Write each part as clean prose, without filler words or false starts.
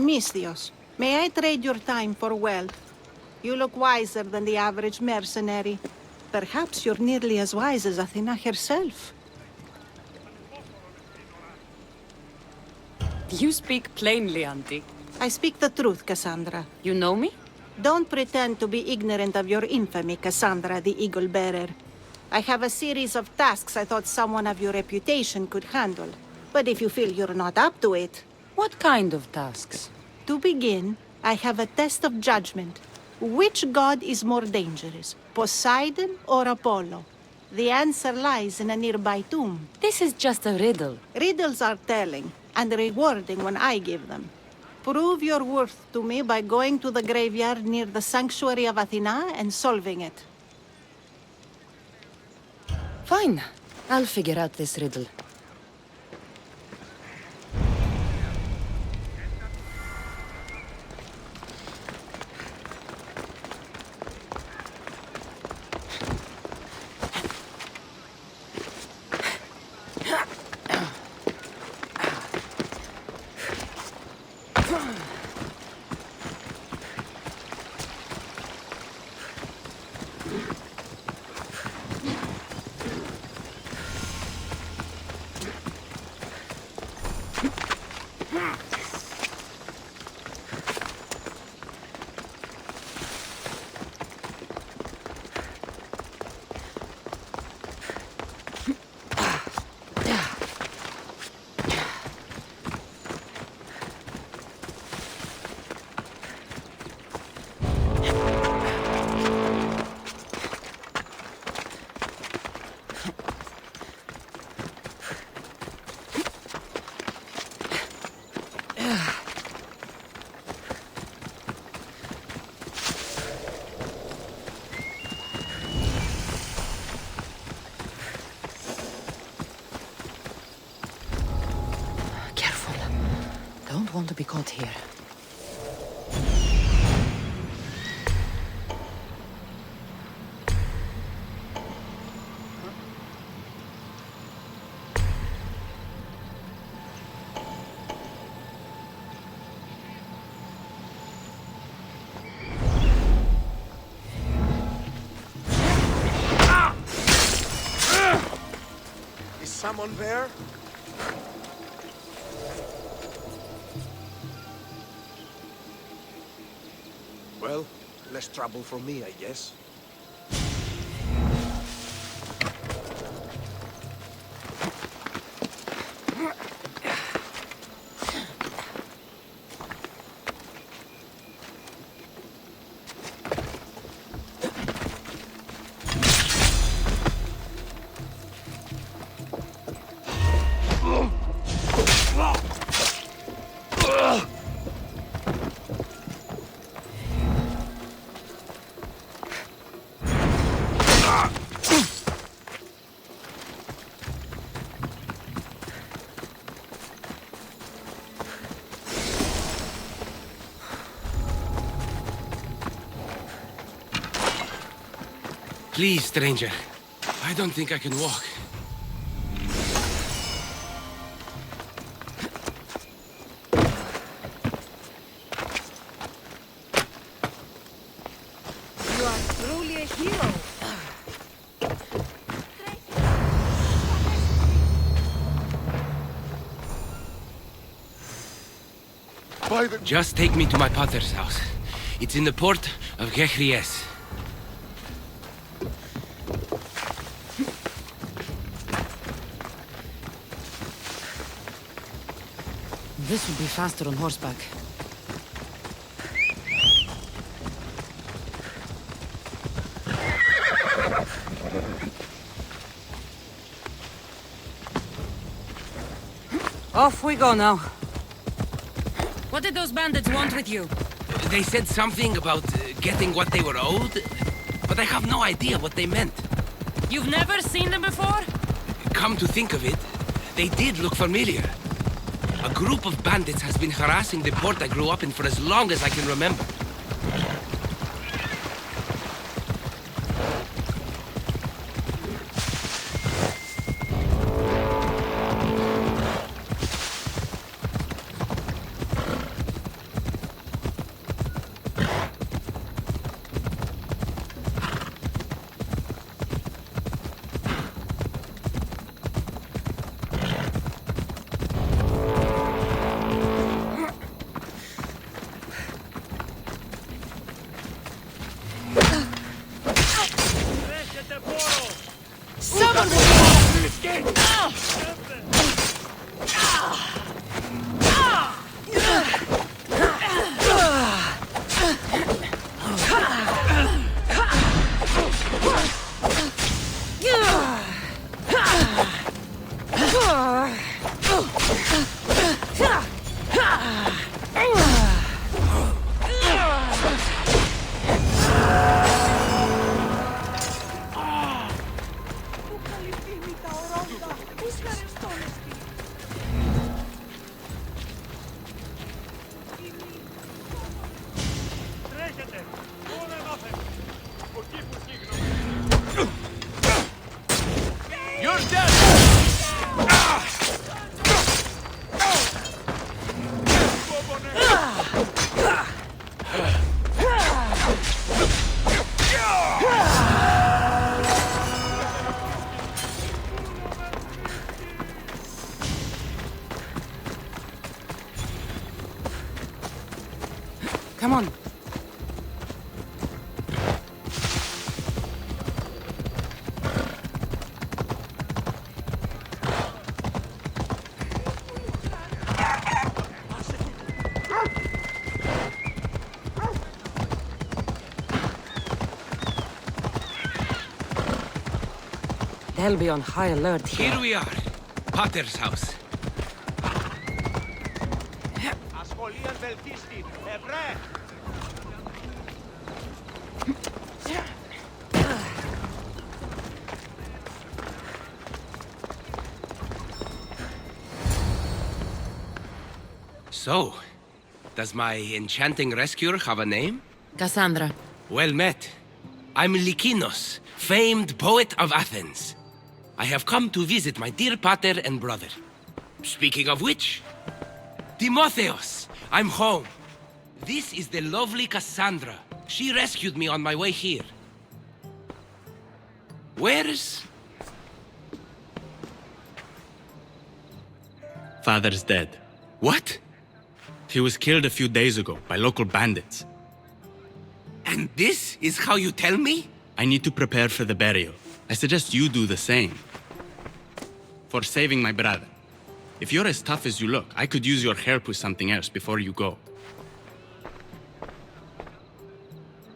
Misthios, may I trade your time for wealth? You look wiser than the average mercenary. Perhaps you're nearly as wise as Athena herself. You speak plainly, Auntie. I speak the truth, Cassandra. You know me? Don't pretend to be ignorant of your infamy, Cassandra the Eagle Bearer. I have a series of tasks I thought someone of your reputation could handle. But if you feel you're not up to it... What kind of tasks? To begin, I have a test of judgment. Which god is more dangerous, Poseidon or Apollo? The answer lies in a nearby tomb. This is just a riddle. Riddles are telling, and rewarding when I give them. Prove your worth to me by going to the graveyard near the sanctuary of Athena and solving it. Fine. I'll figure out this riddle. Don't want to be caught here. Is someone there? Well, less trouble for me, I guess. Please, stranger. I don't think I can walk. You are truly a hero. Just take me to my father's house. It's in the port of Gechries. This would be faster on horseback. Off we go now. What did those bandits want with you? They said something about getting what they were owed, but I have no idea what they meant. You've never seen them before? Come to think of it, they did look familiar. A group of bandits has been harassing the port I grew up in for as long as I can remember. You're dead! Come on. They'll be on high alert here. Here we are. Potter's house. Ασχολίαν βελτίστη. Ευρέ! So, does my enchanting rescuer have a name? Cassandra. Well met. I'm Lykinos, famed poet of Athens. I have come to visit my dear pater and brother. Speaking of which, Timotheos, I'm home. This is the lovely Cassandra. She rescued me on my way here. Where's... Father's dead. What? He was killed a few days ago by local bandits. And this is how you tell me? I need to prepare for the burial. I suggest you do the same. For saving my brother. If you're as tough as you look, I could use your help with something else before you go.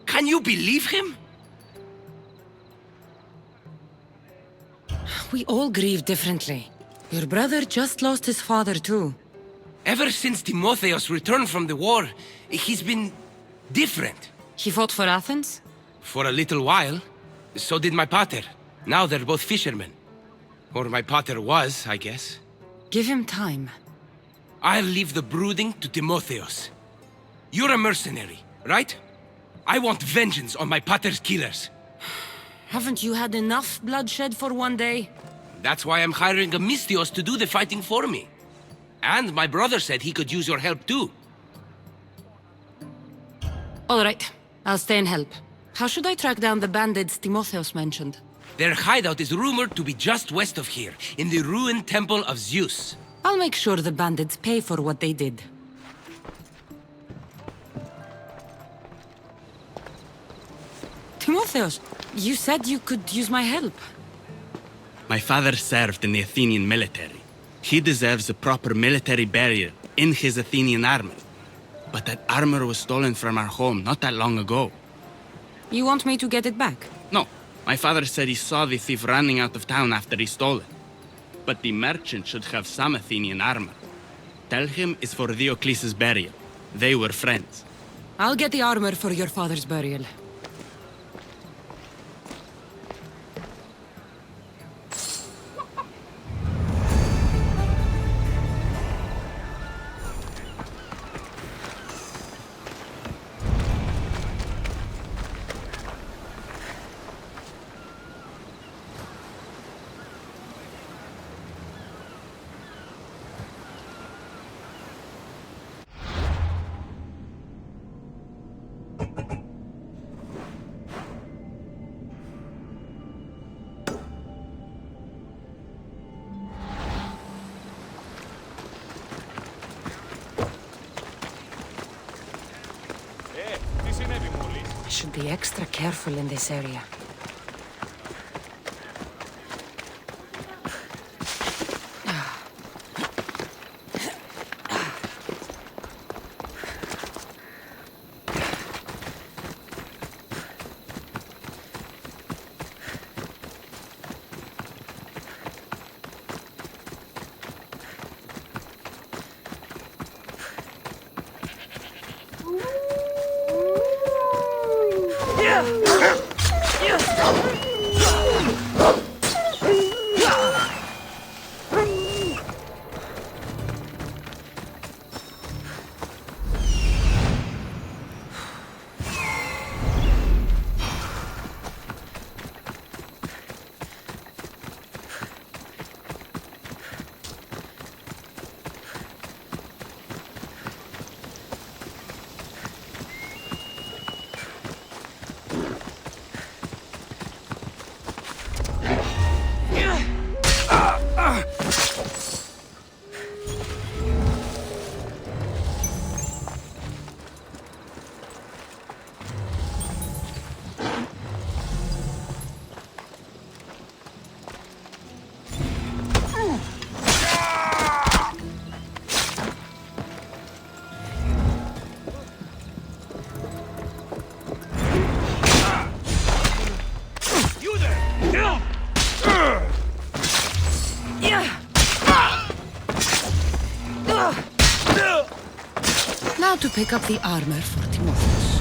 Can you believe him? We all grieve differently. Your brother just lost his father too. Ever since Timotheos returned from the war, he's been different. He fought for Athens? For a little while. So did my pater. Now they're both fishermen. Or my pater was, I guess. Give him time. I'll leave the brooding to Timotheos. You're a mercenary, right? I want vengeance on my pater's killers. Haven't you had enough bloodshed for one day? That's why I'm hiring a Mystios to do the fighting for me. And my brother said he could use your help too. All right, I'll stay and help. How should I track down the bandits Timotheos mentioned? Their hideout is rumored to be just west of here, in the ruined temple of Zeus. I'll make sure the bandits pay for what they did. Timotheos, you said you could use my help. My father served in the Athenian military. He deserves a proper military burial in his Athenian armor. But that armor was stolen from our home not that long ago. You want me to get it back? No, my father said he saw the thief running out of town after he stole it. But the merchant should have some Athenian armor. Tell him it's for Diocles' burial. They were friends. I'll get the armor for your father's burial. I should be extra careful in this area. Now to pick up the armor for Timotheus.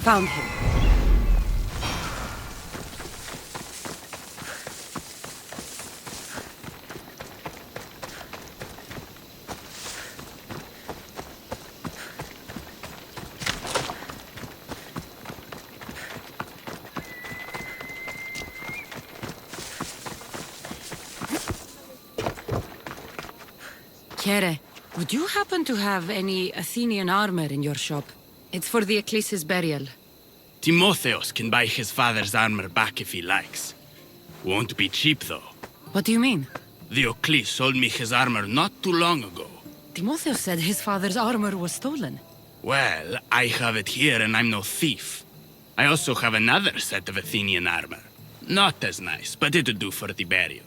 Found him. Kere, would you happen to have any Athenian armor in your shop? It's for the Ecclesi's burial. Timotheus can buy his father's armor back if he likes. Won't be cheap, though. What do you mean? The Eccles sold me his armor not too long ago. Timotheus said his father's armor was stolen. Well, I have it here and I'm no thief. I also have another set of Athenian armor. Not as nice, but it'll do for the burial.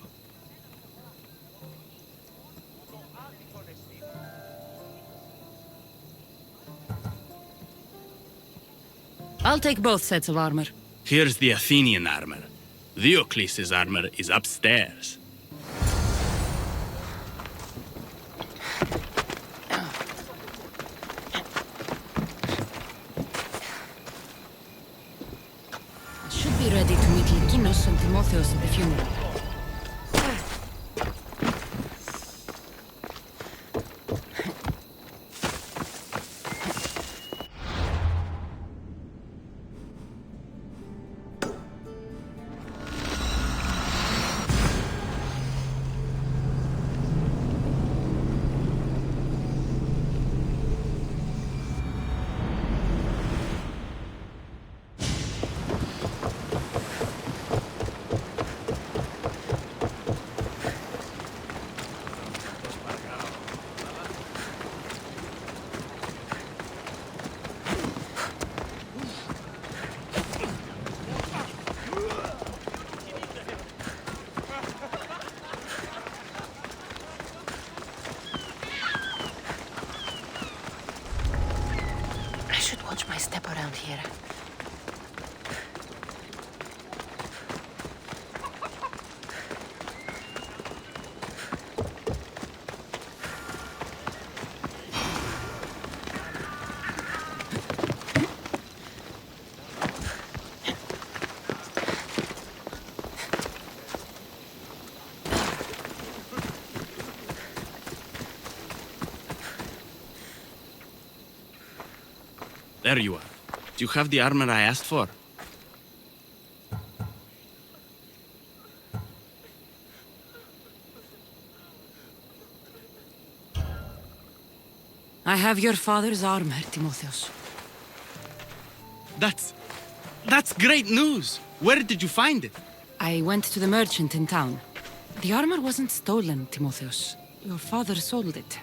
I'll take both sets of armor. Here's the Athenian armor. Diocles' armor is upstairs. Should be ready to meet Lykinos and Timotheus at the funeral. Watch my step around here. There you are. Do you have the armor I asked for? I have your father's armor, Timotheus. That's great news! Where did you find it? I went to the merchant in town. The armor wasn't stolen, Timotheus. Your father sold it.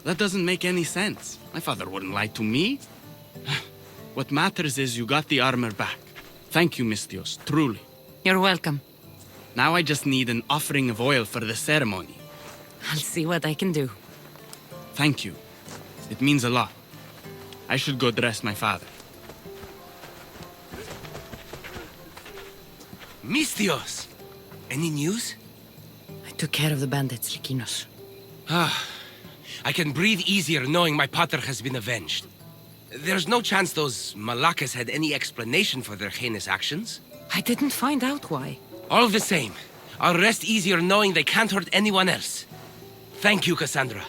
That doesn't make any sense. My father wouldn't lie to me. What matters is you got the armor back. Thank you, Mistios, truly. You're welcome. Now I just need an offering of oil for the ceremony. I'll see what I can do. Thank you. It means a lot. I should go dress my father. Mistios! Any news? I took care of the bandits, Lykinos. I can breathe easier knowing my pater has been avenged. There's no chance those Malakas had any explanation for their heinous actions? I didn't find out why. All the same, I'll rest easier knowing they can't hurt anyone else. Thank you, Cassandra.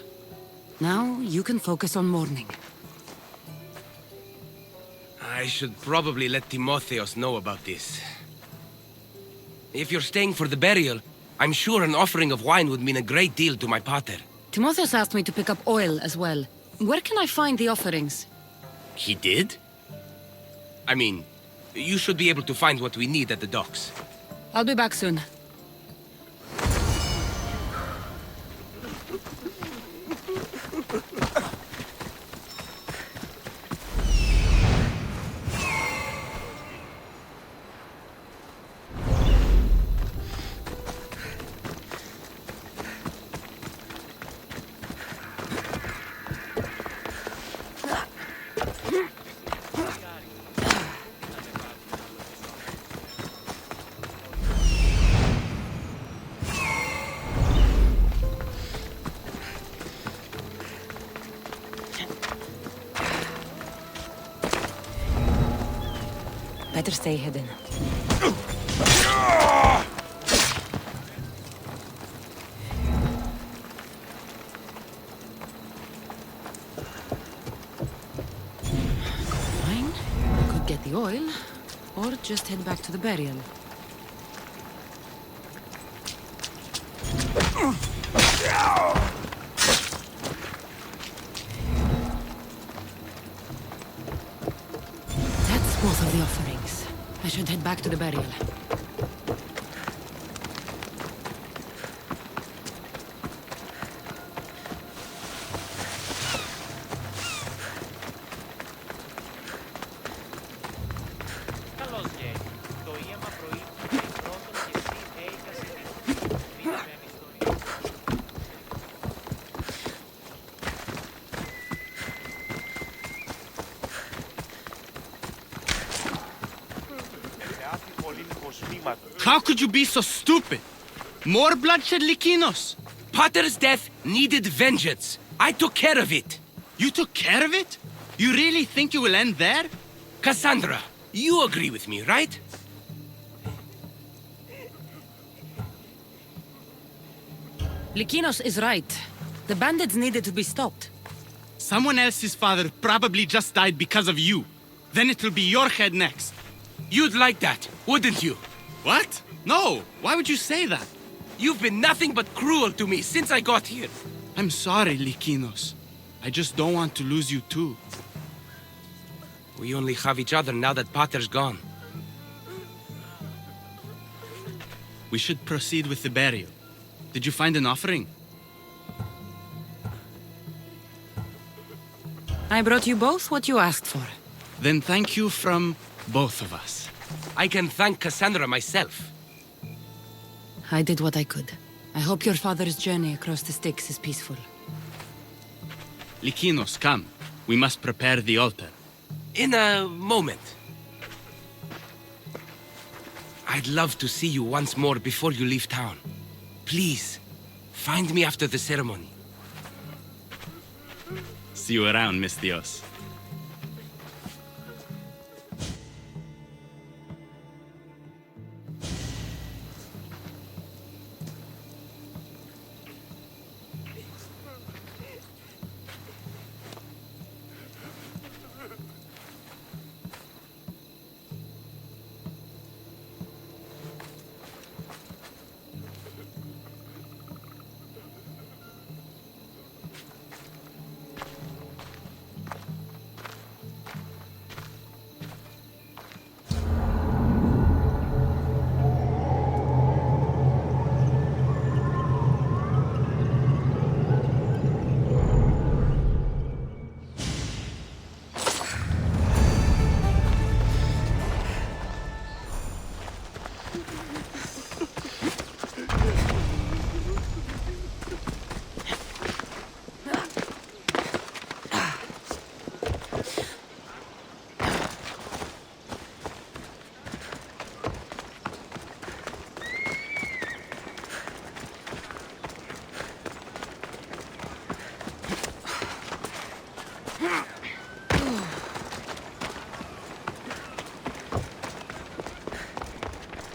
Now you can focus on mourning. I should probably let Timotheos know about this. If you're staying for the burial, I'm sure an offering of wine would mean a great deal to my pater. Timotheus asked me to pick up oil as well. Where can I find the offerings? He did? I mean, you should be able to find what we need at the docks. I'll be back soon. Better stay hidden. Fine. Could get the oil, or just head back to the burial. That's both of the offerings. I should head back to the burial. Καλώς γέρι. Το ίαμα προήλθε πρώτον και εσύ έικασε την δύναμη ιστορία. How could you be so stupid? More bloodshed, Lykinos? Pater's death needed vengeance. I took care of it. You took care of it? You really think you will end there? Cassandra, you agree with me, right? Lykinos is right. The bandits needed to be stopped. Someone else's father probably just died because of you. Then it will be your head next. You'd like that, wouldn't you? What? No, why would you say that? You've been nothing but cruel to me since I got here. I'm sorry, Lykinos. I just don't want to lose you too. We only have each other now that Pater's gone. We should proceed with the burial. Did you find an offering? I brought you both what you asked for. Then thank you from both of us. I can thank Cassandra myself. I did what I could. I hope your father's journey across the Styx is peaceful. Lykinos, come. We must prepare the altar. In a moment. I'd love to see you once more before you leave town. Please, find me after the ceremony. See you around, Mistios.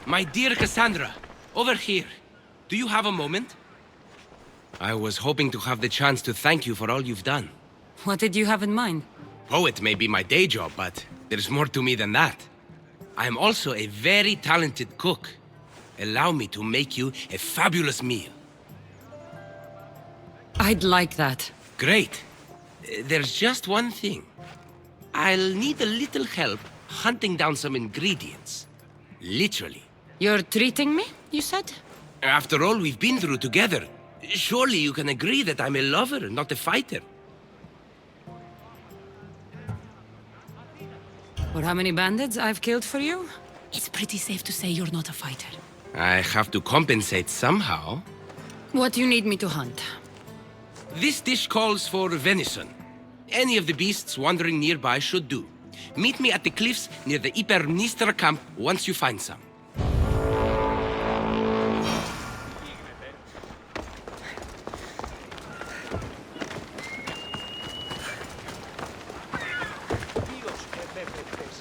My dear Cassandra, over here. Do you have a moment? I was hoping to have the chance to thank you for all you've done. What did you have in mind? Poet may be my day job, but there's more to me than that. I am also a very talented cook. Allow me to make you a fabulous meal. I'd like that. Great. There's just one thing. I'll need a little help hunting down some ingredients. Literally. You're treating me, you said? After all we've been through together, surely you can agree that I'm a lover, not a fighter. For how many bandits I've killed for you? It's pretty safe to say you're not a fighter. I have to compensate somehow. What do you need me to hunt? This dish calls for venison. Any of the beasts wandering nearby should do. Meet me at the cliffs near the Ipermnistra camp once you find some. Ποιος με βρεθείς.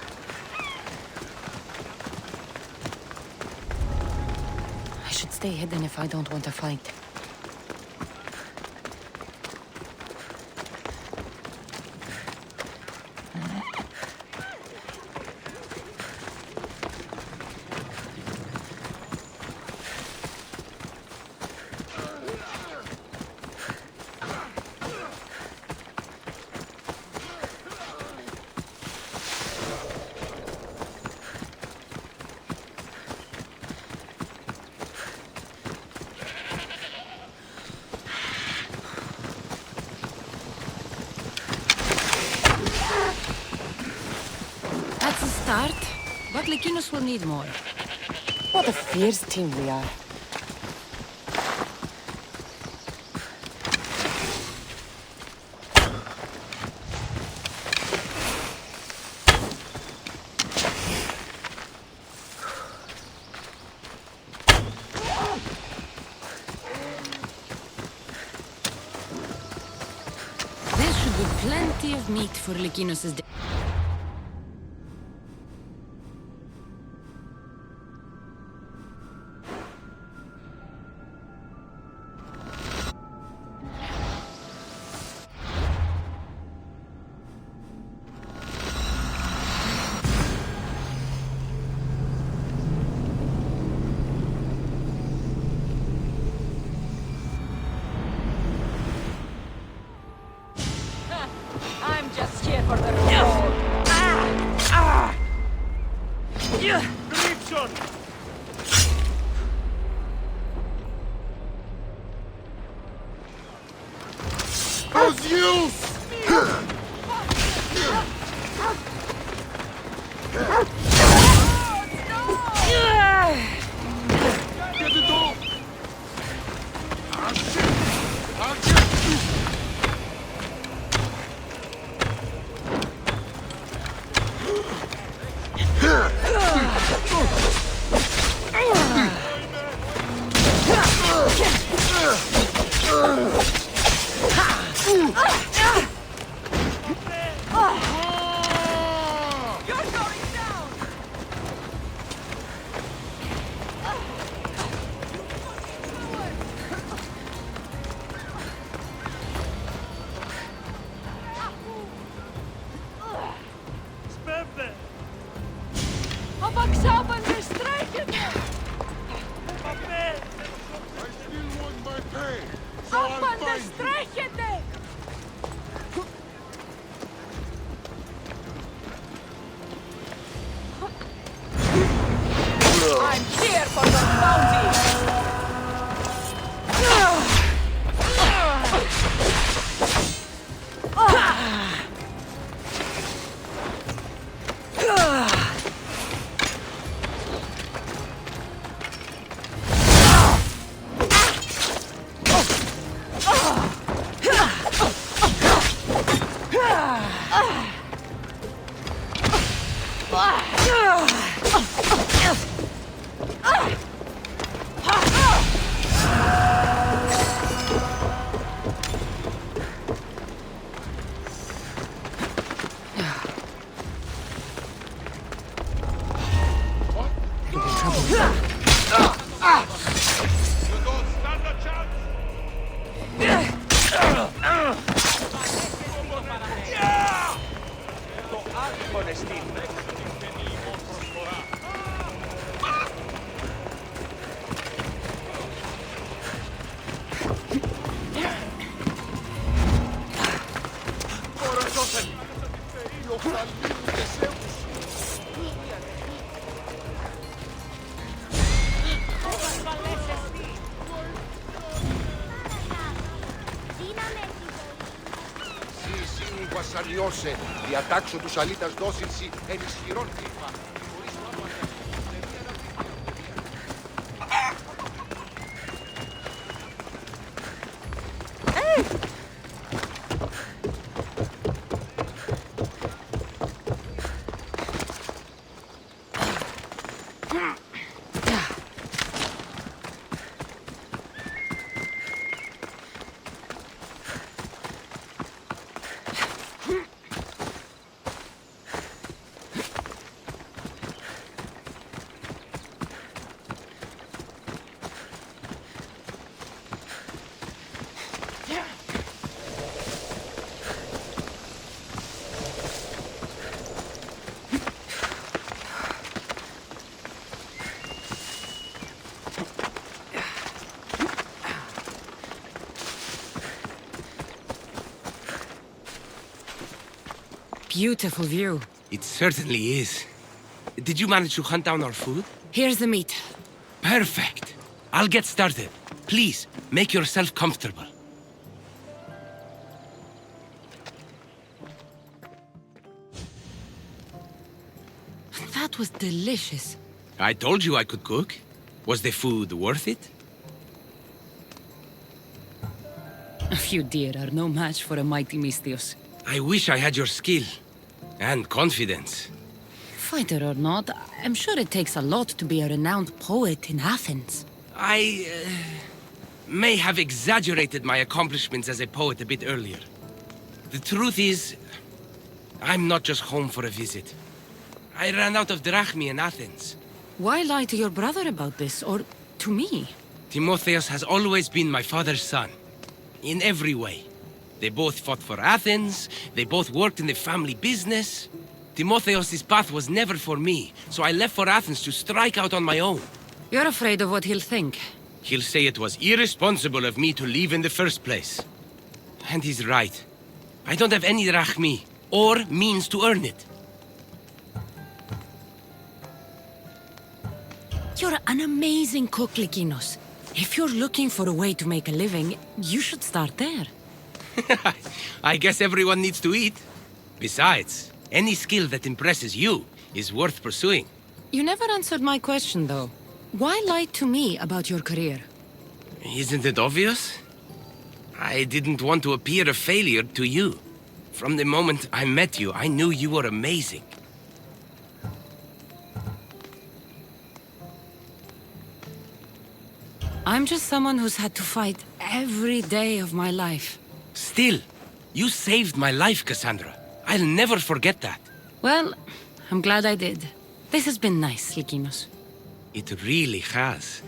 I should stay hidden if I don't want to fight. That's a start, but Lykinos will need more. What a fierce team we are. There should be plenty of meat for Lykinos' day. I'm just here for the reward. Grimson! How's you? Get the door! I'll get you! Σπέβδε! Απαξάπανε, στρέχετε! Παπέ! I still want my pay, so I'll Άπαντε, find you. στρέχετε! I'm here for the bounty! στην προσφορά. Κοροϊδόφελ! Οι οφθαλμοί μου τεσσέους! Συ βασανιώσε, διατάξω τους αλήτας δόσυνση εν ισχυρών κλήφα. Beautiful view. It certainly is. Did you manage to hunt down our food? Here's the meat. Perfect. I'll get started. Please, make yourself comfortable. That was delicious. I told you I could cook. Was the food worth it? A few deer are no match for a mighty Mistios. I wish I had your skill. And confidence. Fighter or not, I'm sure it takes a lot to be a renowned poet in Athens. I may have exaggerated my accomplishments as a poet a bit earlier. The truth is, I'm not just home for a visit. I ran out of drachmi in Athens. Why lie to your brother about this, or to me? Timotheus has always been my father's son. In every way. They both fought for Athens, they both worked in the family business. Timotheus' path was never for me, so I left for Athens to strike out on my own. You're afraid of what he'll think. He'll say it was irresponsible of me to leave in the first place. And he's right. I don't have any drachmi, or means to earn it. You're an amazing cook, Lykinos. If you're looking for a way to make a living, you should start there. I guess everyone needs to eat. Besides, any skill that impresses you is worth pursuing. You never answered my question, though. Why lie to me about your career? Isn't it obvious? I didn't want to appear a failure to you. From the moment I met you, I knew you were amazing. I'm just someone who's had to fight every day of my life. Still, you saved my life, Cassandra. I'll never forget that. Well, I'm glad I did. This has been nice, Lykinos. It really has.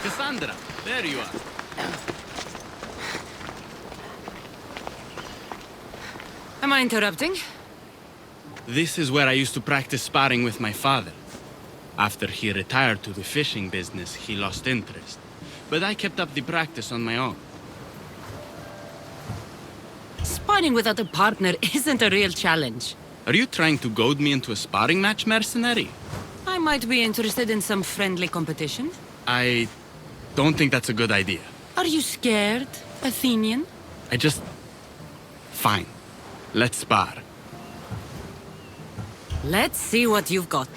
Cassandra, there you are. Am I interrupting? This is where I used to practice sparring with my father. After he retired to the fishing business, he lost interest. But I kept up the practice on my own. Sparring without a partner isn't a real challenge. Are you trying to goad me into a sparring match, mercenary? I might be interested in some friendly competition. I don't think that's a good idea. Are you scared, Athenian? Fine. Let's spar. Let's see what you've got.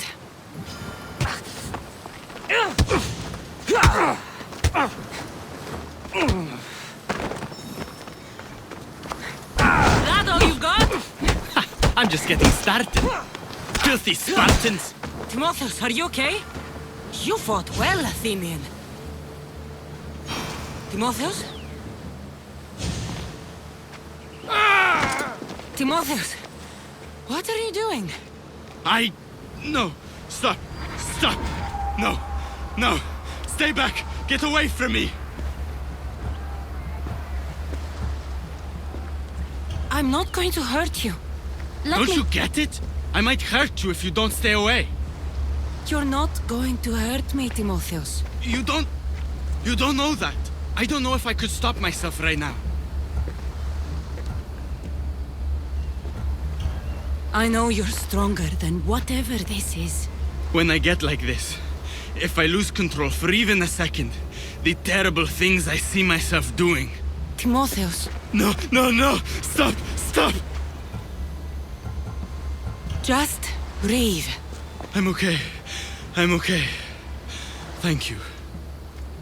That all you've got? I'm just getting started. Filthy Spartans! Timotheus, are you okay? You fought well, Athenian. Timotheus? Timotheus, what are you doing? No! Stop! Stop! No! No! Stay back! Get away from me! I'm not going to hurt you. Don't you get it? I might hurt you if you don't stay away. You're not going to hurt me, Timotheus. You don't know that. I don't know if I could stop myself right now. I know you're stronger than whatever this is. When I get like this, if I lose control for even a second, the terrible things I see myself doing. Timotheus. No, no, no! Stop! Stop! Just breathe. I'm okay. I'm okay. Thank you.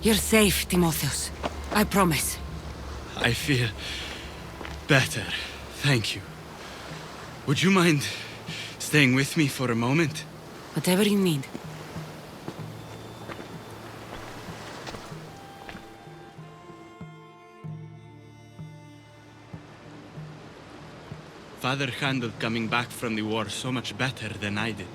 You're safe, Timotheus. I promise. I feel better. Thank you. Would you mind staying with me for a moment? Whatever you need. Father handled coming back from the war so much better than I did.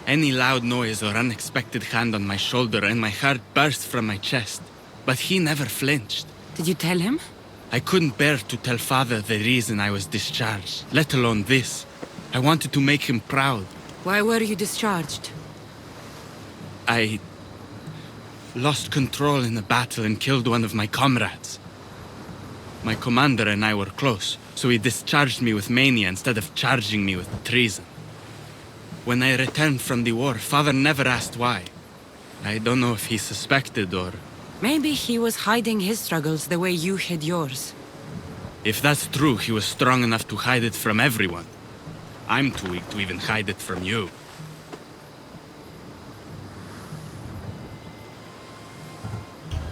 Any loud noise or unexpected hand on my shoulder and my heart burst from my chest. But he never flinched. Did you tell him? I couldn't bear to tell Father the reason I was discharged, let alone this. I wanted to make him proud. Why were you discharged? I lost control in a battle and killed one of my comrades. My commander and I were close, so he discharged me with mania instead of charging me with treason. When I returned from the war, Father never asked why. I don't know if he suspected or... Maybe he was hiding his struggles the way you hid yours. If that's true, he was strong enough to hide it from everyone. I'm too weak to even hide it from you.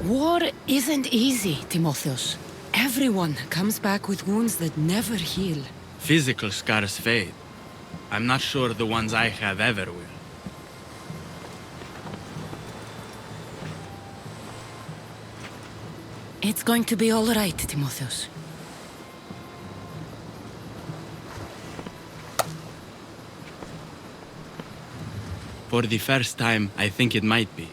War isn't easy, Timotheus. Everyone comes back with wounds that never heal. Physical scars fade. I'm not sure the ones I have ever will. It's going to be all right, Timotheus. For the first time, I think it might be.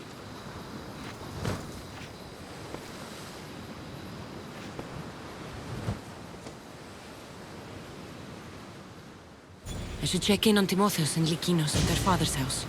I should check in on Timotheus and Lykinos at their father's house.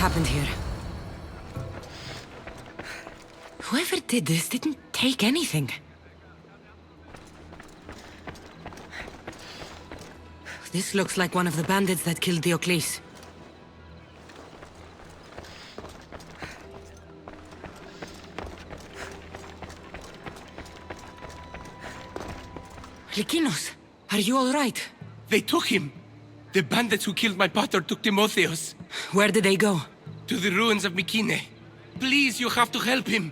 happened here. Whoever did this didn't take anything. This looks like one of the bandits that killed Diocles. Lykinos, are you all right? They took him. The bandits who killed my pater took Timotheos. Where did they go? To the ruins of Mykine. Please, you have to help him.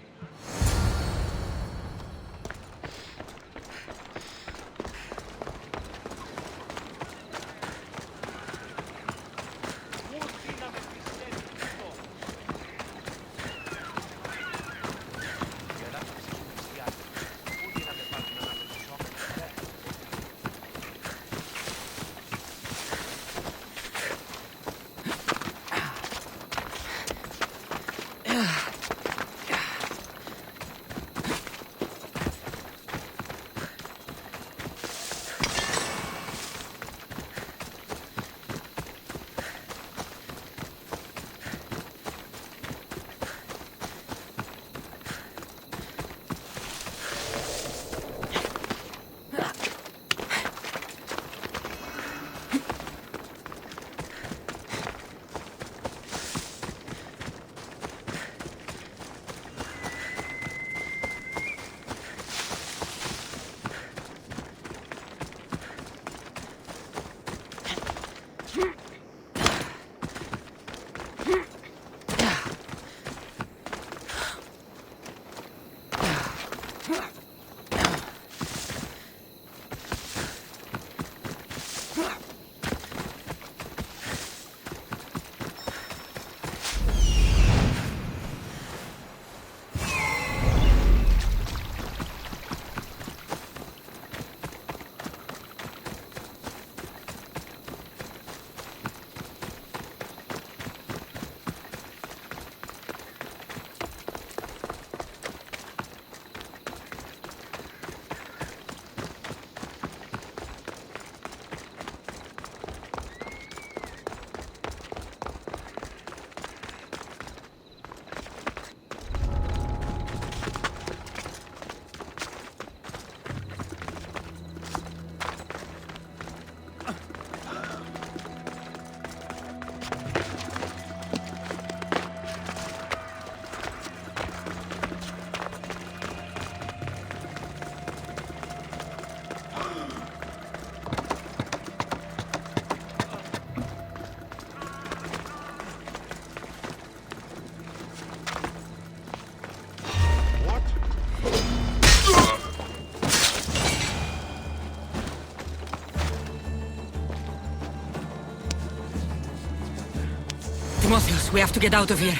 Timotheos, we have to get out of here.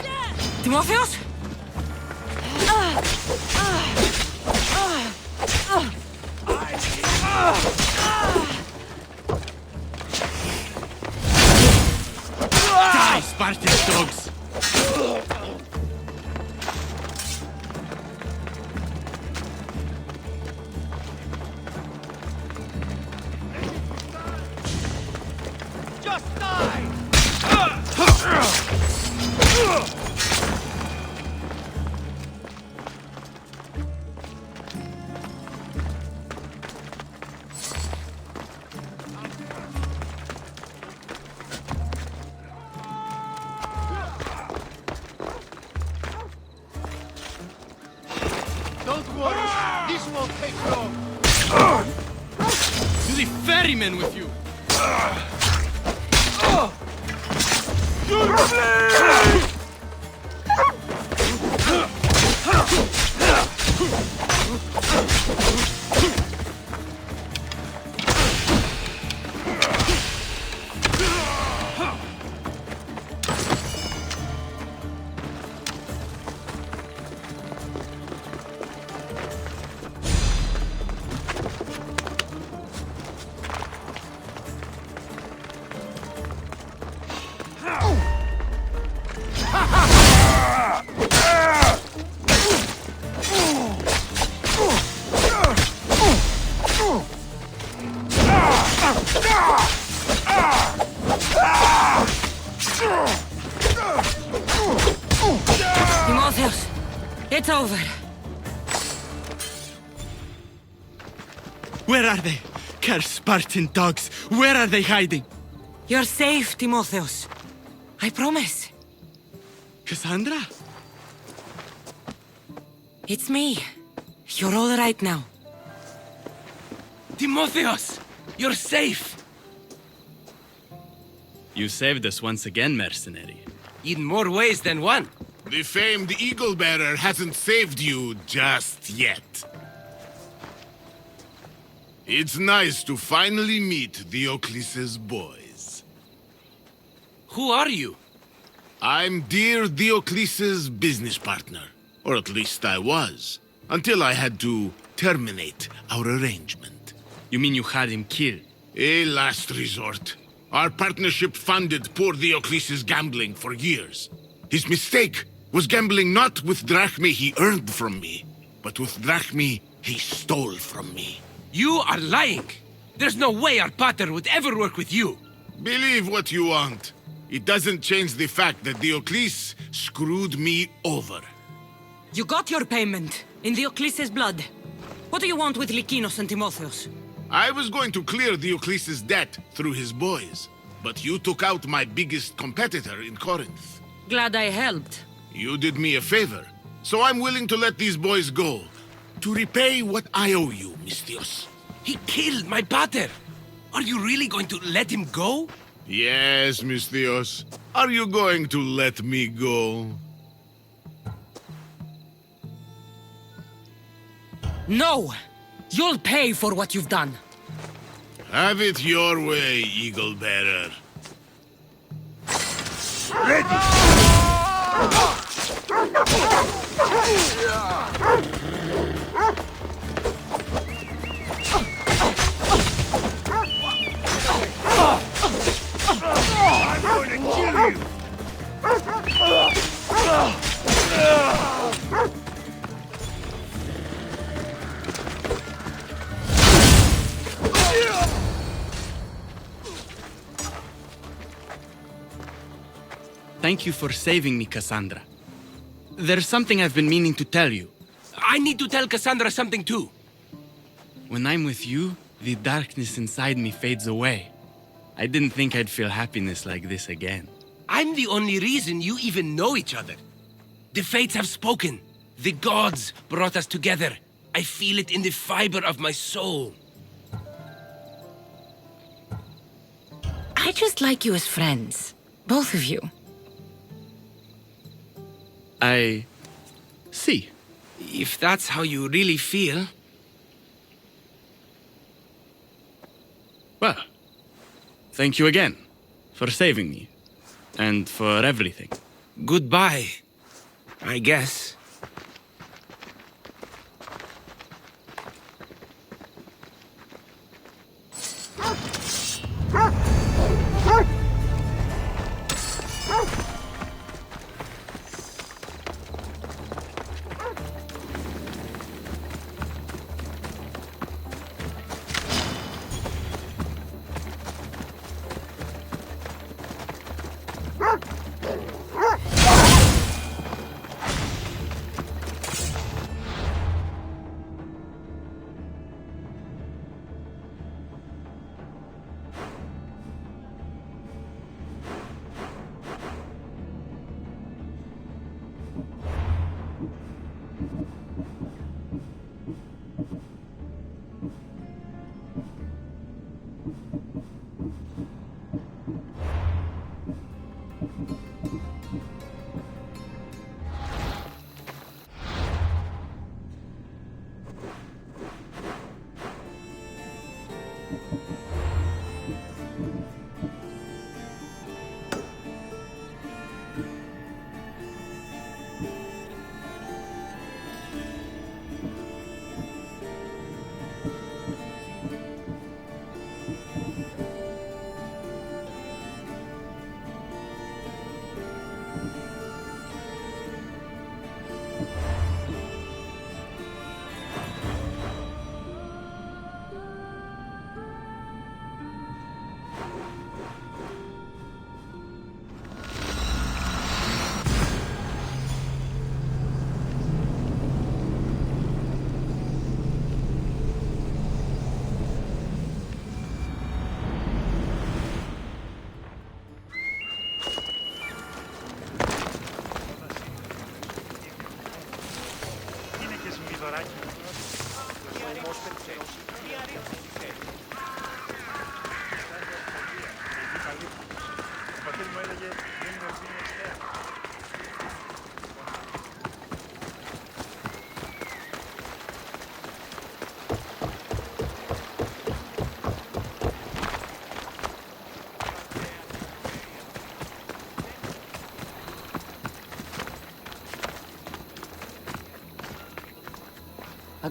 Timotheos? Die, Spartan dogs! Just die! Don't worry, this won't take long. To the ferryman with you! It's over. Where are they? Cursed Spartan dogs! Where are they hiding? You're safe, Timotheus. I promise. Cassandra? It's me. You're all right now. Timotheus! You're safe! You saved us once again, mercenary. In more ways than one. The famed Eagle Bearer hasn't saved you just yet. It's nice to finally meet Diocles' boys. Who are you? I'm dear Diocles' business partner. Or at least I was. Until I had to terminate our arrangement. You mean you had him killed? A last resort. Our partnership funded poor Diocles' gambling for years. His mistake was gambling not with drachmae he earned from me, but with drachmae he stole from me. You are lying! There's no way our pater would ever work with you! Believe what you want. It doesn't change the fact that Diocles screwed me over. You got your payment, in Diocles' blood. What do you want with Lykinos and Timotheus? I was going to clear Diocles' debt through his boys, but you took out my biggest competitor in Corinth. Glad I helped. You did me a favor, so I'm willing to let these boys go, to repay what I owe you, Misthios. He killed my pater! Are you really going to let him go? Yes, Misthios. Are you going to let me go? No! You'll pay for what you've done. Have it your way, Eagle Bearer. I'm going to kill you! Thank you for saving me, Cassandra. There's something I've been meaning to tell you. I need to tell Cassandra something too. When I'm with you, the darkness inside me fades away. I didn't think I'd feel happiness like this again. I'm the only reason you even know each other. The fates have spoken. The gods brought us together. I feel it in the fiber of my soul. I just like you as friends. Both of you. I see. If that's how you really feel... Well, thank you again for saving me and for everything. Goodbye, I guess.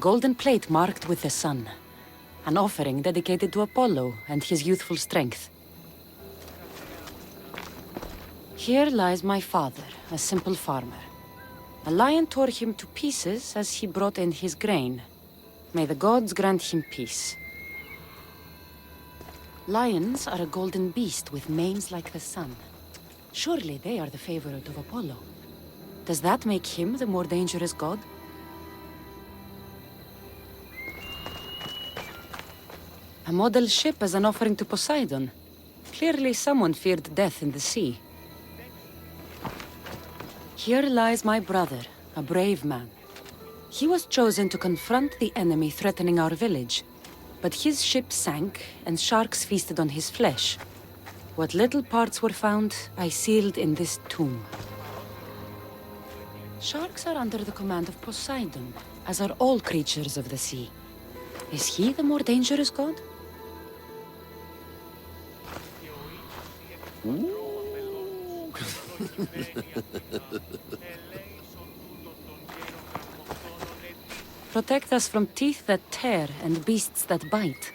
golden plate marked with the sun. An offering dedicated to Apollo and his youthful strength. Here lies my father, a simple farmer. A lion tore him to pieces as he brought in his grain. May the gods grant him peace. Lions are a golden beast with manes like the sun. Surely they are the favorite of Apollo. Does that make him the more dangerous god? A model ship as an offering to Poseidon. Clearly someone feared death in the sea. Here lies my brother, a brave man. He was chosen to confront the enemy threatening our village. But his ship sank, and sharks feasted on his flesh. What little parts were found, I sealed in this tomb. Sharks are under the command of Poseidon, as are all creatures of the sea. Is he the more dangerous god? Protect us from teeth that tear and beasts that bite.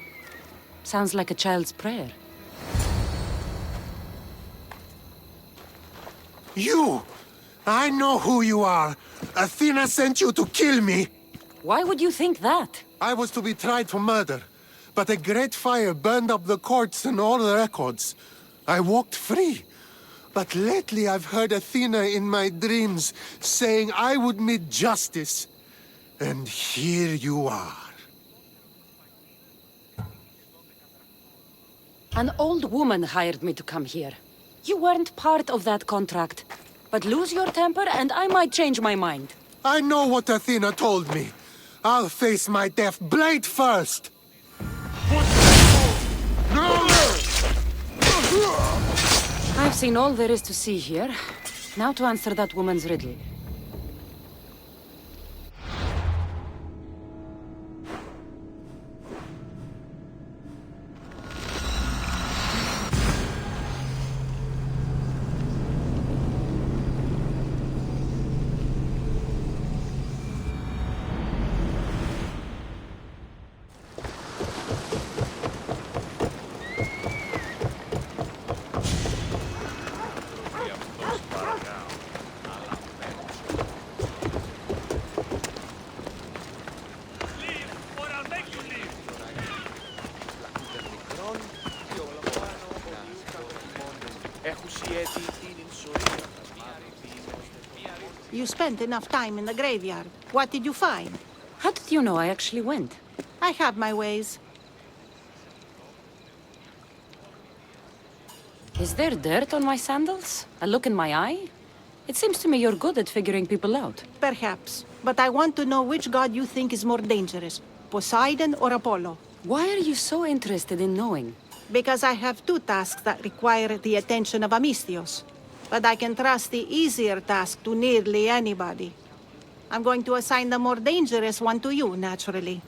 Sounds like a child's prayer. You! I know who you are! Athena sent you to kill me! Why would you think that? I was to be tried for murder, but a great fire burned up the courts and all the records. I walked free. But lately I've heard Athena in my dreams saying I would meet justice. And here you are. An old woman hired me to come here. You weren't part of that contract. But lose your temper and I might change my mind. I know what Athena told me. I'll face my death blade first! I've seen all there is to see here. Now to answer that woman's riddle. You spent enough time in the graveyard. What did you find? How did you know I actually went? I have my ways. Is there dirt on my sandals? A look in my eye? It seems to me you're good at figuring people out. Perhaps. But I want to know which god you think is more dangerous, Poseidon or Apollo. Why are you so interested in knowing? Because I have two tasks that require the attention of Amistios. But I can trust the easier task to nearly anybody. I'm going to assign the more dangerous one to you, naturally.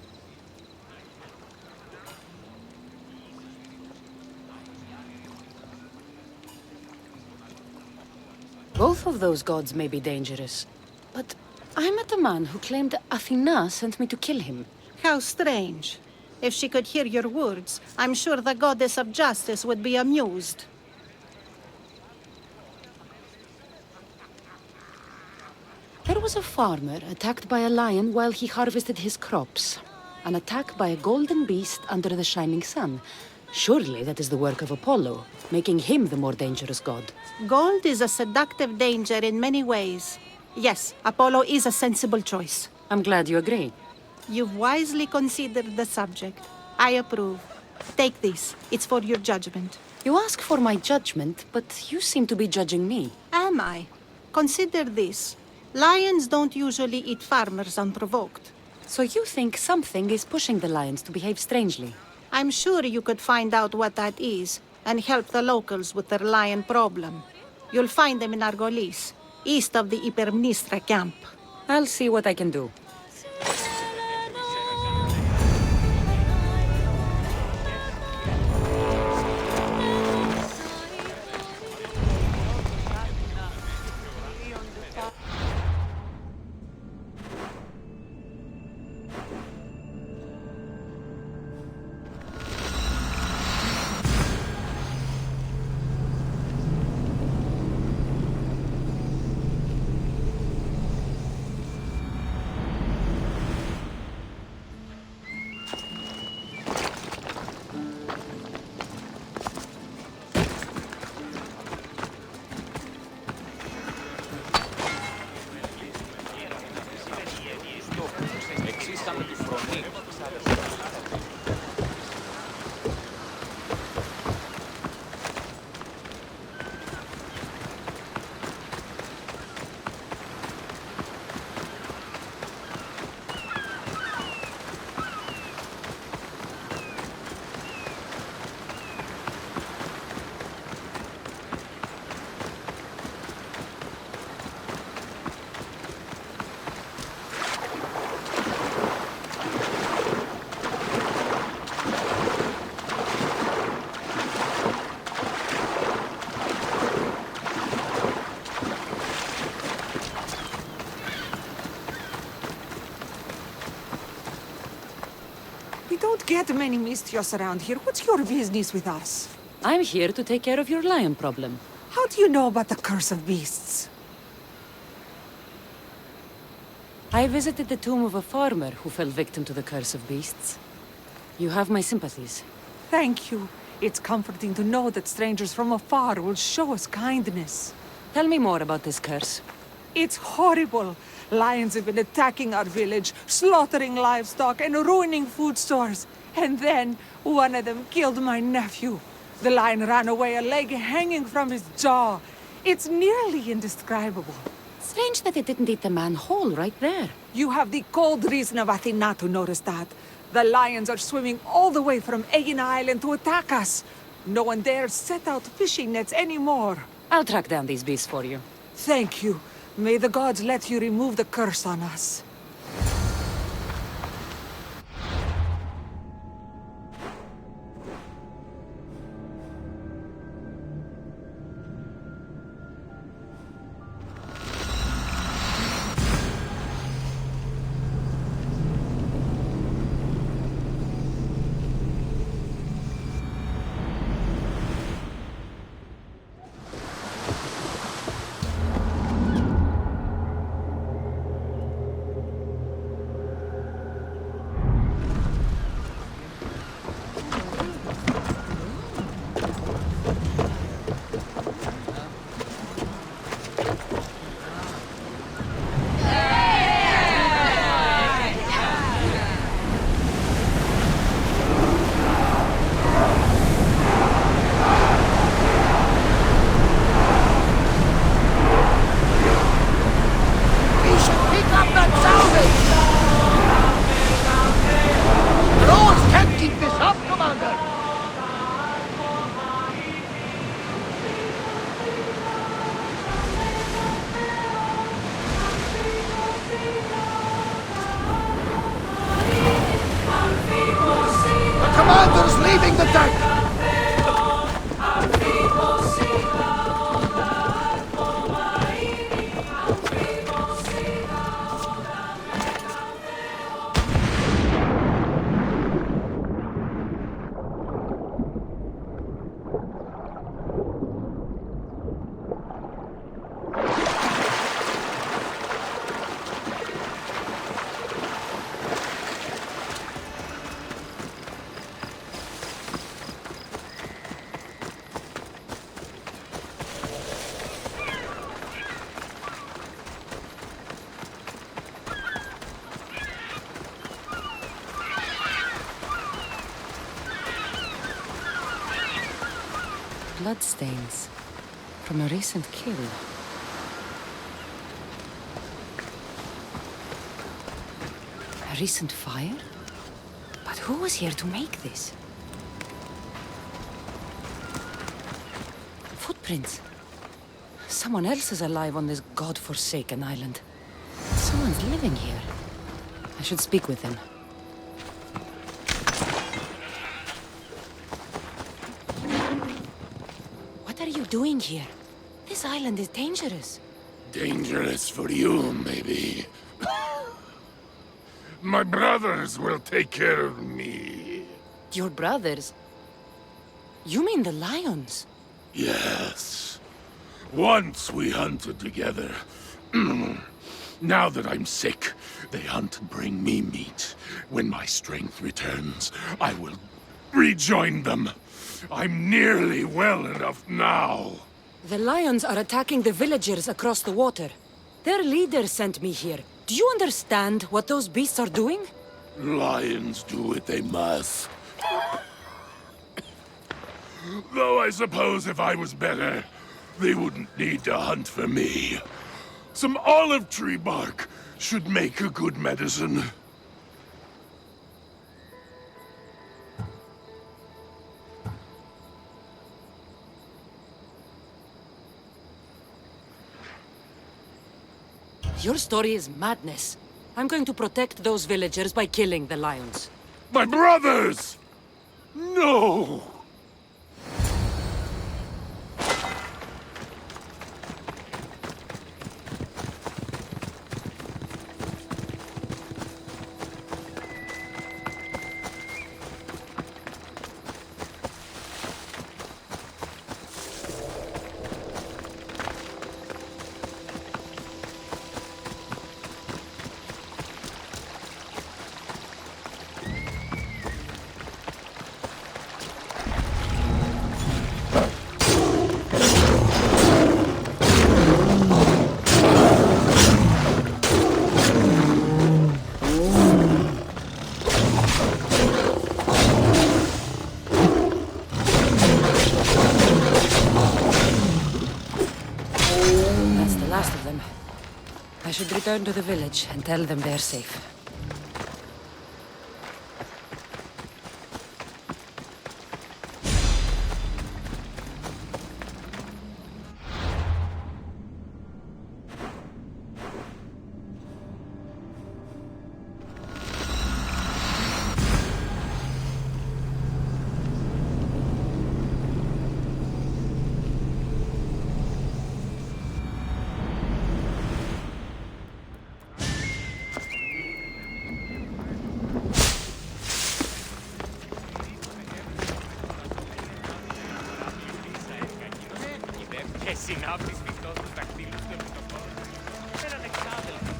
Both of those gods may be dangerous. But I met a man who claimed Athena sent me to kill him. How strange. If she could hear your words, I'm sure the goddess of justice would be amused. There was a farmer attacked by a lion while he harvested his crops. An attack by a golden beast under the shining sun. Surely that is the work of Apollo, making him the more dangerous god. Gold is a seductive danger in many ways. Yes, Apollo is a sensible choice. I'm glad you agree. You've wisely considered the subject. I approve. Take this. It's for your judgment. You ask for my judgment, but you seem to be judging me. Am I? Consider this. Lions don't usually eat farmers unprovoked. So you think something is pushing the lions to behave strangely? I'm sure you could find out what that is and help the locals with their lion problem. You'll find them in Argolis, east of the Hypermnestra camp. I'll see what I can do. get many Mistios around here. What's your business with us? I'm here to take care of your lion problem. How do you know about the curse of beasts? I visited the tomb of a farmer who fell victim to the curse of beasts. You have my sympathies. Thank you. It's comforting to know that strangers from afar will show us kindness. Tell me more about this curse. It's horrible. Lions have been attacking our village, slaughtering livestock and ruining food stores. And then, one of them killed my nephew. The lion ran away, a leg hanging from his jaw. It's nearly indescribable. Strange that it didn't eat the man whole right there. You have the cold reason of Athena to notice that. The lions are swimming all the way from Aegina Island to attack us. No one dares set out fishing nets anymore. I'll track down these beasts for you. Thank you. May the gods let you remove the curse on us. Commander's leaving the deck! Bloodstains from a recent kill. A recent fire? But who was here to make this? Footprints. Someone else is alive on this god-forsaken island. Someone's living here. I should speak with them. What are you doing here? This island is dangerous. Dangerous for you, maybe. My brothers will take care of me. Your brothers? You mean the lions? Yes. Once we hunted together. Now that I'm sick, they hunt and bring me meat. When my strength returns, I will rejoin them. I'm nearly well enough now. The lions are attacking the villagers across the water. Their leader sent me here. Do you understand what those beasts are doing? Lions do what they must. Though I suppose if I was better, they wouldn't need to hunt for me. Some olive tree bark should make a good medicine. Your story is madness. I'm going to protect those villagers by killing the lions. My brothers! No! I should return to the village and tell them they're safe. Και συνάπτης μεικτός τους δακτύλους του επιτοπόρου. Έναν εξάδελφο.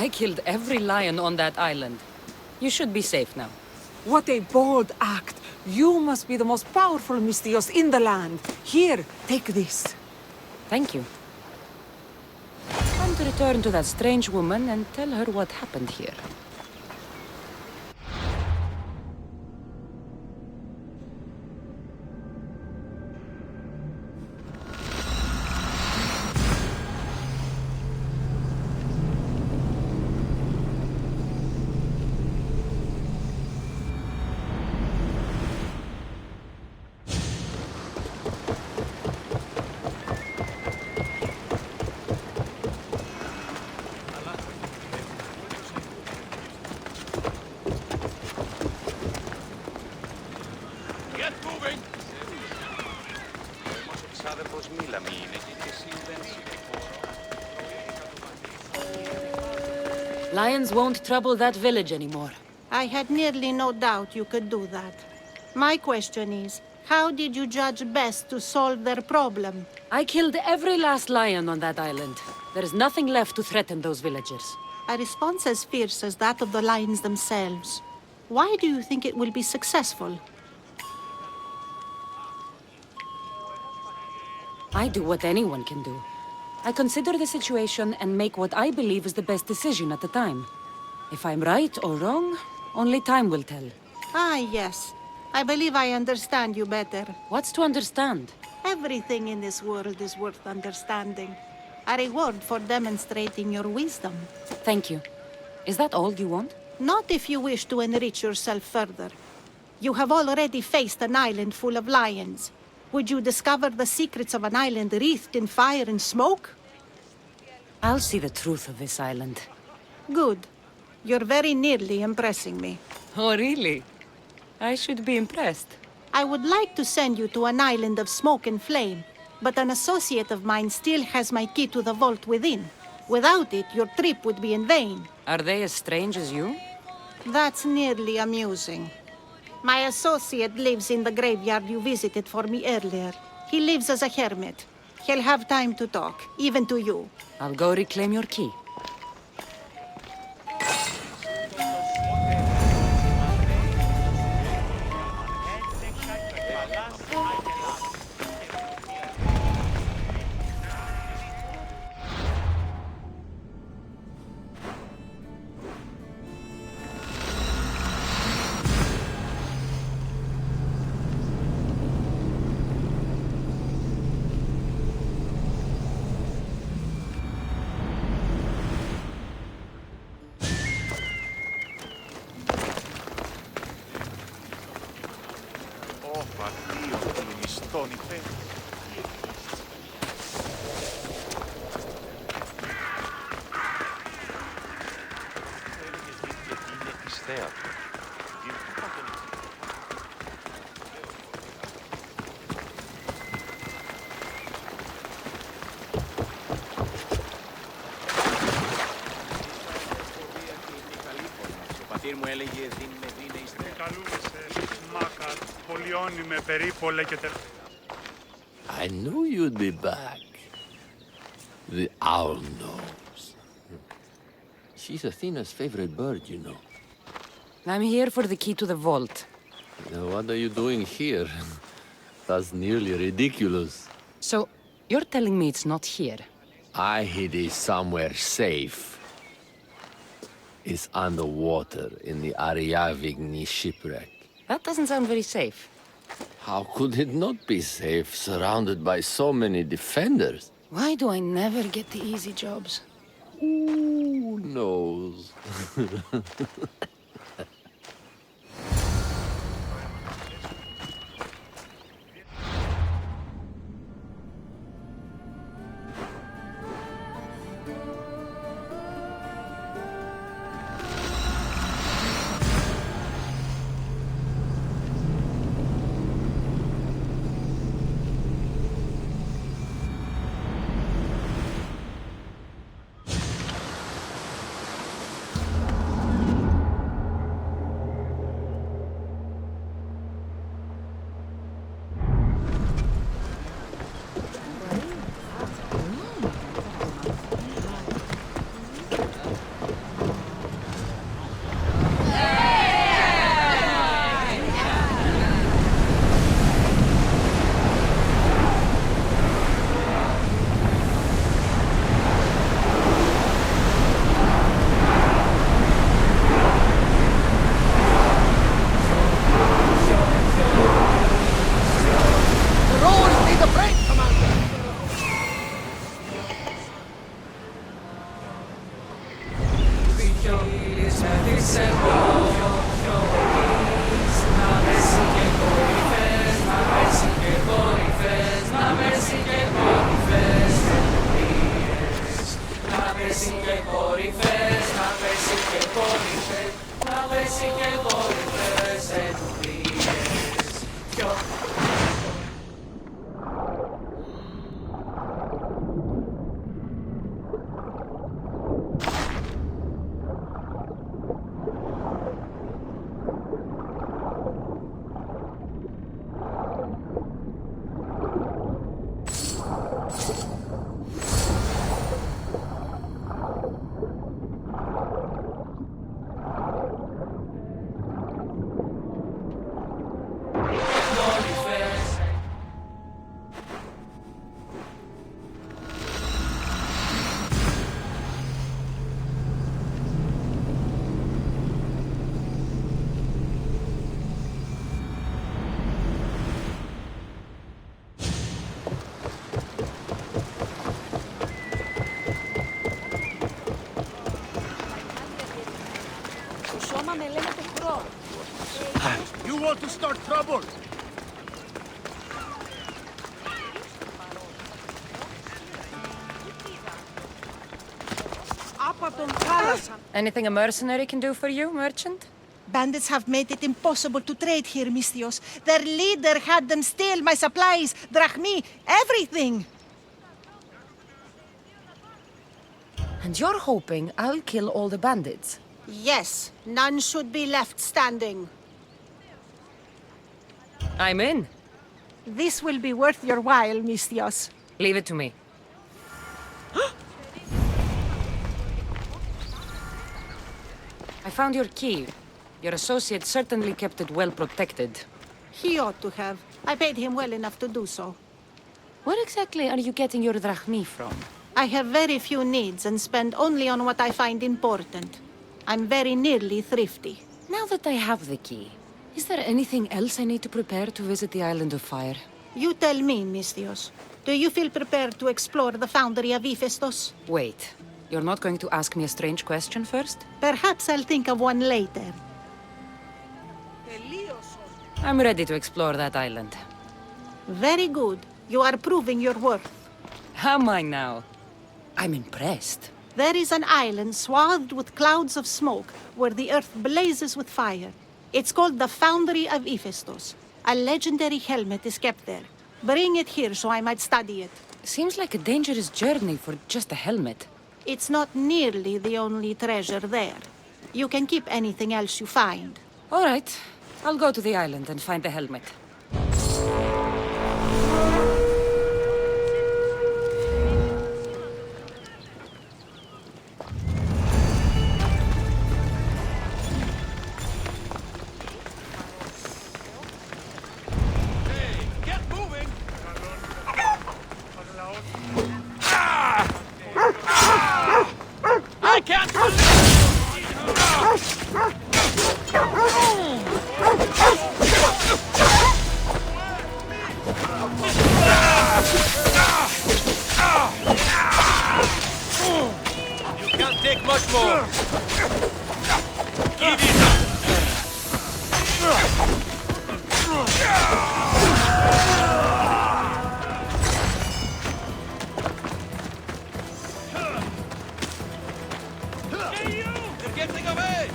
I killed every lion on that island. You should be safe now. What a bold act! You must be the most powerful Mistios in the land. Here, take this. Thank you. Time to return to that strange woman and tell her what happened here. Lions won't trouble that village anymore. I had nearly no doubt you could do that. My question is, how did you judge best to solve their problem? I killed every last lion on that island. There is nothing left to threaten those villagers. A response as fierce as that of the lions themselves. Why do you think it will be successful? I do what anyone can do. I consider the situation and make what I believe is the best decision at the time. If I'm right or wrong, only time will tell. Ah, yes. I believe I understand you better. What's to understand? Everything in this world is worth understanding. A reward for demonstrating your wisdom. Thank you. Is that all you want? Not if you wish to enrich yourself further. You have already faced an island full of lions. Would you discover the secrets of an island wreathed in fire and smoke? I'll see the truth of this island. Good. You're very nearly impressing me. Oh, really? I should be impressed. I would like to send you to an island of smoke and flame, but an associate of mine still has my key to the vault within. Without it, your trip would be in vain. Are they as strange as you? That's nearly amusing. My associate lives in the graveyard you visited for me earlier. He lives as a hermit. He'll have time to talk, even to you. I'll go reclaim your key. μου έλεγε δίνει με δίνε είστε. Καλούμε σε Μάκαρ, πολιόνιμε, περίπολε και I knew you'd be back. The owl knows. She's Athena's favorite bird, you know. I'm here for the key to the vault. Now, what are you doing here? That's nearly ridiculous. So, you're telling me it's not here? I hid it somewhere safe. It's underwater in the Ariavigny shipwreck. That doesn't sound very safe. How could it not be safe, surrounded by so many defenders? Why do I never get the easy jobs? Who knows? You want to start trouble? Anything a mercenary can do for you, merchant? Bandits have made it impossible to trade here, Mistios. Their leader had them steal my supplies, drachmi, everything. And you're hoping I'll kill all the bandits? Yes, none should be left standing. I'm in. This will be worth your while, Mistios. Leave it to me. I found your key. Your associate certainly kept it well protected. He ought to have. I paid him well enough to do so. Where exactly are you getting your drachmi from? I have very few needs and spend only on what I find important. I'm very nearly thrifty. Now that I have the key, is there anything else I need to prepare to visit the Island of Fire? You tell me, Mistios. Do you feel prepared to explore the foundry of Hephaestus? Wait, you're not going to ask me a strange question first? Perhaps I'll think of one later. I'm ready to explore that island. Very good. You are proving your worth. Am I now? I'm impressed. There is an island swathed with clouds of smoke where the earth blazes with fire. It's called the Foundry of Hephaestus. A legendary helmet is kept there. Bring it here so I might study it. Seems like a dangerous journey for just a helmet. It's not nearly the only treasure there. You can keep anything else you find. All right. I'll go to the island and find the helmet. I can't You can't take much more. Give it up. They're getting away!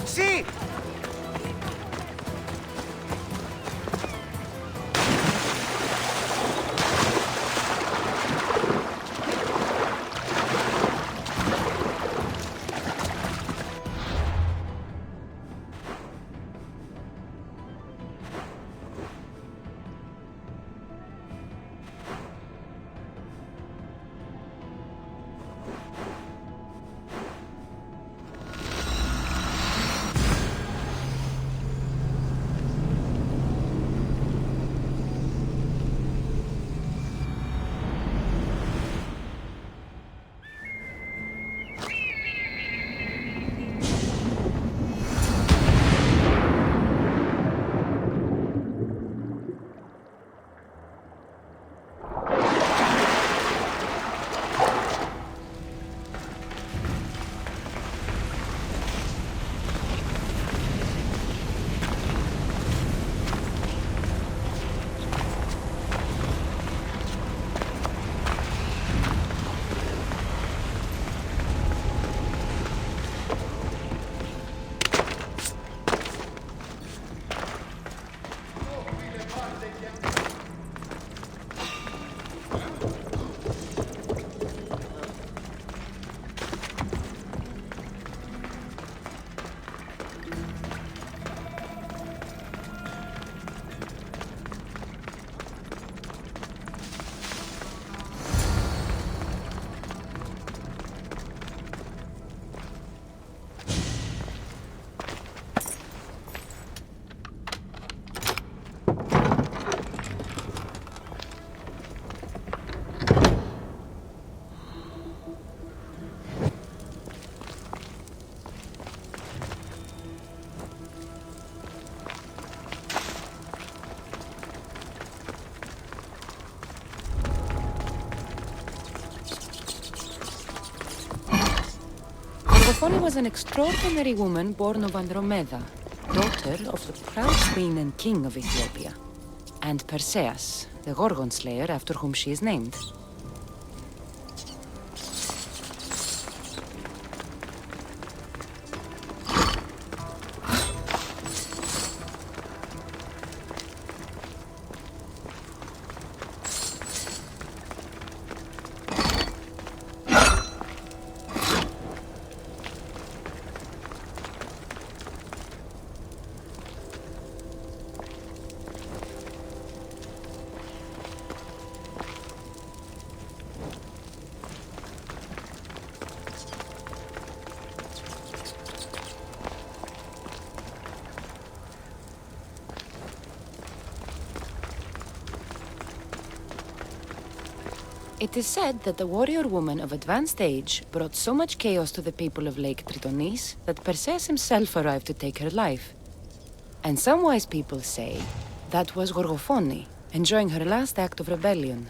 See! Persephone was an extraordinary woman born of Andromeda, daughter of the proud queen and king of Ethiopia, and Perseus, the Gorgon slayer after whom she is named. It is said that the warrior woman of advanced age brought so much chaos to the people of Lake Tritonis that Perseus himself arrived to take her life. And some wise people say that was Gorgophone, enjoying her last act of rebellion.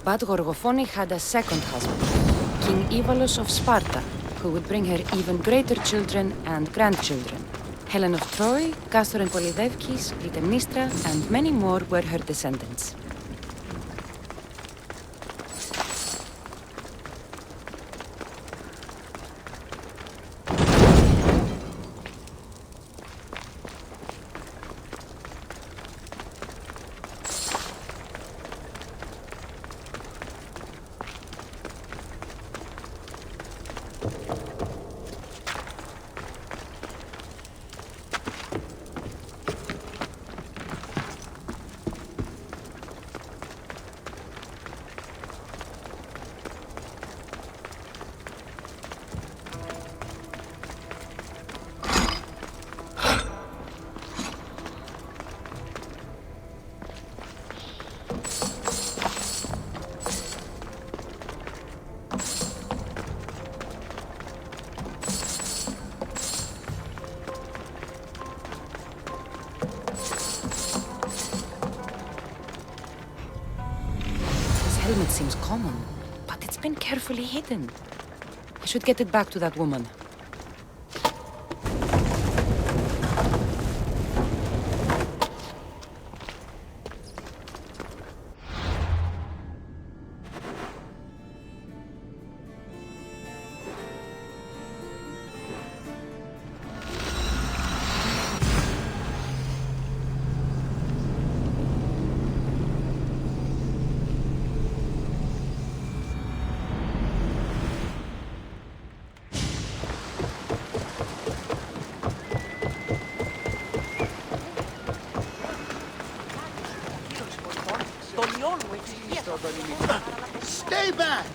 But Gorgophone had a second husband, King Ivalos of Sparta, who would bring her even greater children and grandchildren. Helen of Troy, Castor and Polydevkis, Clytemnestra, and many more were her descendants. Helmet seems common, but it's been carefully hidden. I should get it back to that woman. Stay back!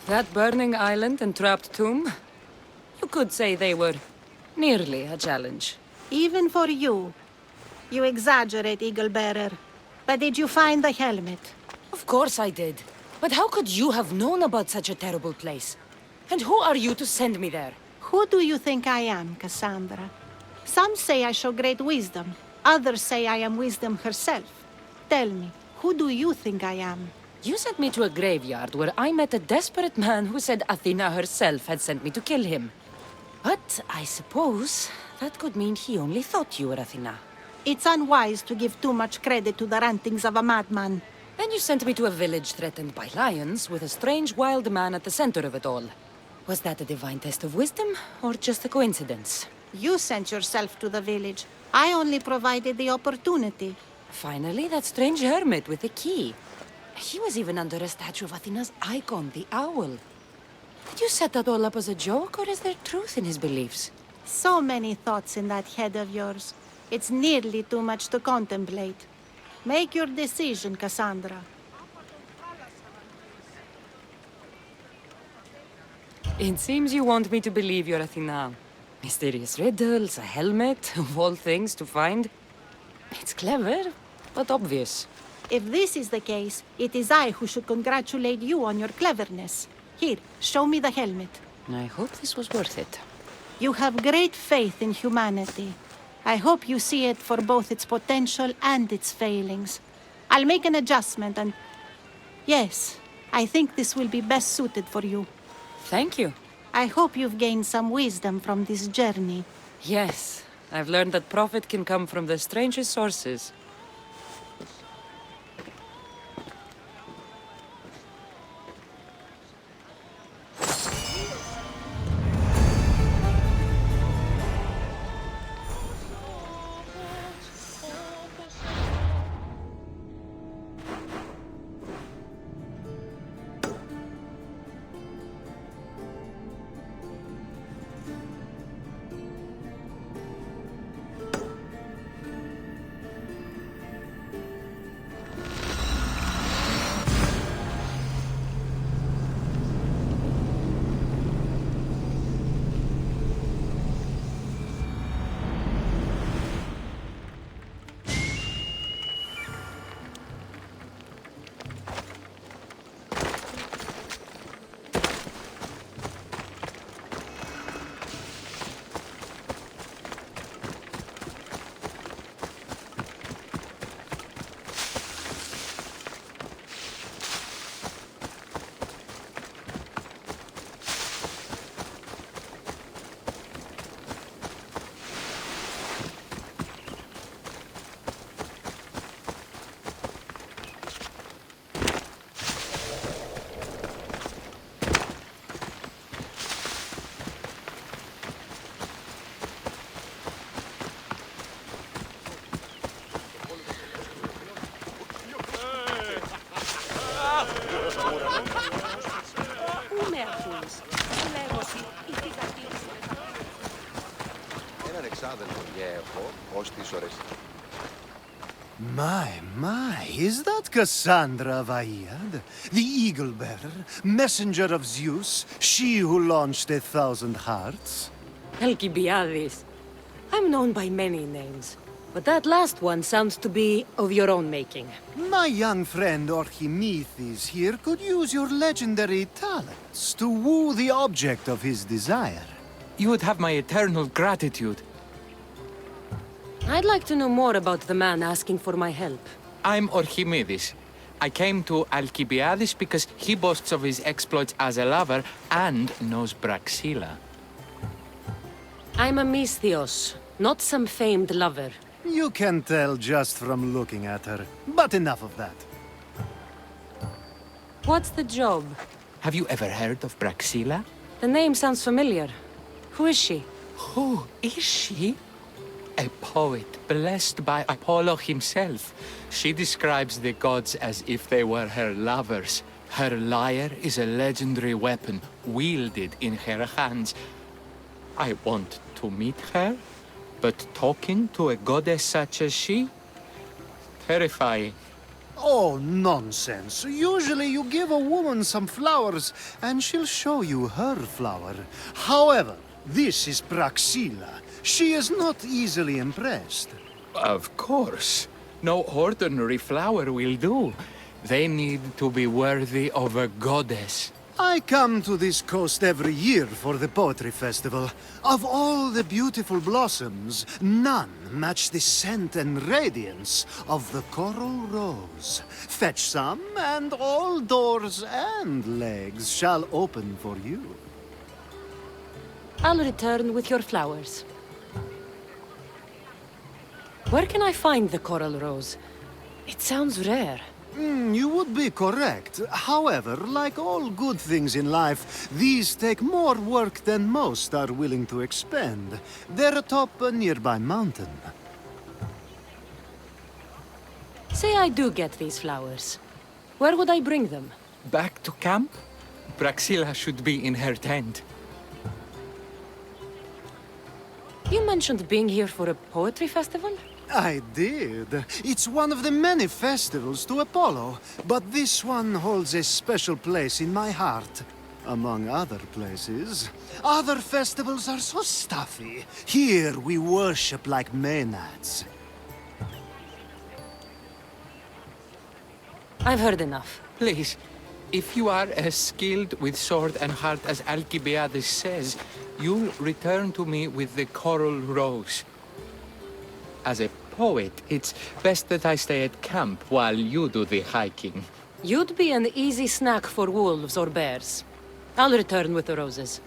That burning island and trapped tomb? You could say they were nearly a challenge. Even for you. You exaggerate, Eagle Bearer. But did you find the helmet? Of course I did. But how could you have known about such a terrible place? And who are you to send me there? Who do you think I am, Cassandra? Some say I show great wisdom. Others say I am wisdom herself. Tell me, who do you think I am? You sent me to a graveyard where I met a desperate man who said Athena herself had sent me to kill him. But I suppose that could mean he only thought you were Athena. It's unwise to give too much credit to the rantings of a madman. Then you sent me to a village threatened by lions with a strange wild man at the center of it all. Was that a divine test of wisdom, or just a coincidence? You sent yourself to the village. I only provided the opportunity. Finally, that strange hermit with the key. He was even under a statue of Athena's icon, the owl. Did you set that all up as a joke, or is there truth in his beliefs? So many thoughts in that head of yours. It's nearly too much to contemplate. Make your decision, Cassandra. It seems you want me to believe you're Athena. Mysterious riddles, a helmet, of all things to find. It's clever, but obvious. If this is the case, it is I who should congratulate you on your cleverness. Here, show me the helmet. I hope this was worth it. You have great faith in humanity. I hope you see it for both its potential and its failings. I'll make an adjustment and... Yes, I think this will be best suited for you. Thank you. I hope you've gained some wisdom from this journey. Yes, I've learned that profit can come from the strangest sources. εξάδελφο έχω ως τις ώρες. My, is that Cassandra of Aiad? The Eagle-Bearer, messenger of Zeus, she who launched 1,000 hearts? Alcibiades. I'm known by many names, but that last one sounds to be of your own making. My young friend Archimedes here could use your legendary talents to woo the object of his desire. You would have my eternal gratitude. I'd like to know more about the man asking for my help. I'm Archimedes. I came to Alcibiades because he boasts of his exploits as a lover and knows Braxilla. I'm a Misthios, not some famed lover. You can tell just from looking at her, but enough of that. What's the job? Have you ever heard of Braxilla? The name sounds familiar. Who is she? Who is she? A poet blessed by Apollo himself. She describes the gods as if they were her lovers. Her lyre is a legendary weapon wielded in her hands. I want to meet her, but talking to a goddess such as she? Terrifying. Oh, nonsense. Usually you give a woman some flowers, and she'll show you her flower. However, this is Braxilla. She is not easily impressed. Of course. No ordinary flower will do. They need to be worthy of a goddess. I come to this coast every year for the Poetry Festival. Of all the beautiful blossoms, none match the scent and radiance of the coral rose. Fetch some, and all doors and legs shall open for you. I'll return with your flowers. Where can I find the coral rose? It sounds rare. You would be correct. However, like all good things in life, these take more work than most are willing to expend. They're atop a nearby mountain. Say I do get these flowers. Where would I bring them? Back to camp? Braxilla should be in her tent. You mentioned being here for a poetry festival? I did. It's one of the many festivals to Apollo, but this one holds a special place in my heart. Among other places. Other festivals are so stuffy. Here we worship like Maenads. I've heard enough. Please, if you are as skilled with sword and heart as Alcibiades says, you'll return to me with the coral rose. As a poet, it's best that I stay at camp while you do the hiking. You'd be an easy snack for wolves or bears. I'll return with the roses.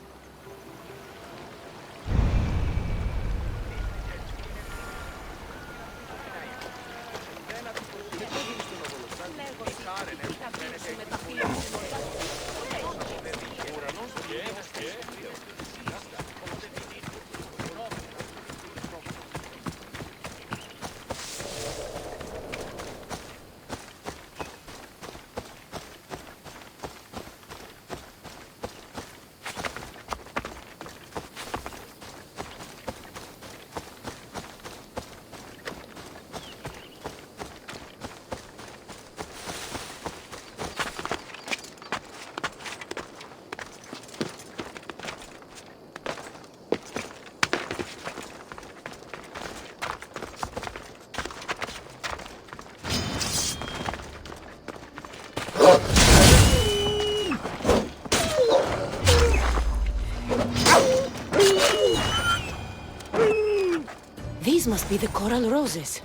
These must be the coral roses.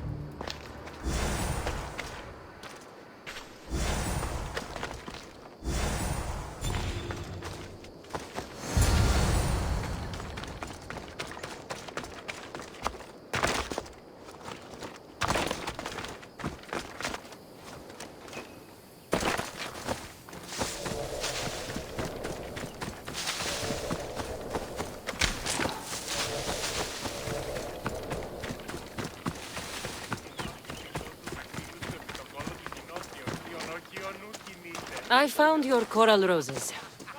I found your coral roses.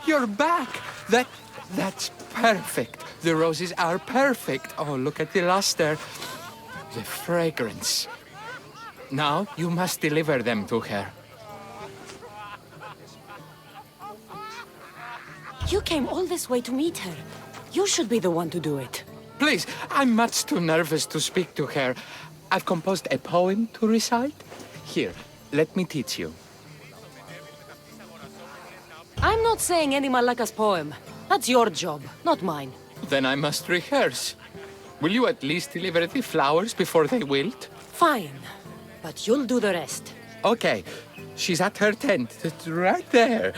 You're back! That's perfect. The roses are perfect. Oh, look at the luster. The fragrance. Now you must deliver them to her. You came all this way to meet her. You should be the one to do it. Please, I'm much too nervous to speak to her. I've composed a poem to recite. Here, let me teach you. I'm not saying any Malaka's poem. That's your job, not mine. Then I must rehearse. Will you at least deliver the flowers before they wilt? Fine, but you'll do the rest. Okay, she's at her tent. It's right there.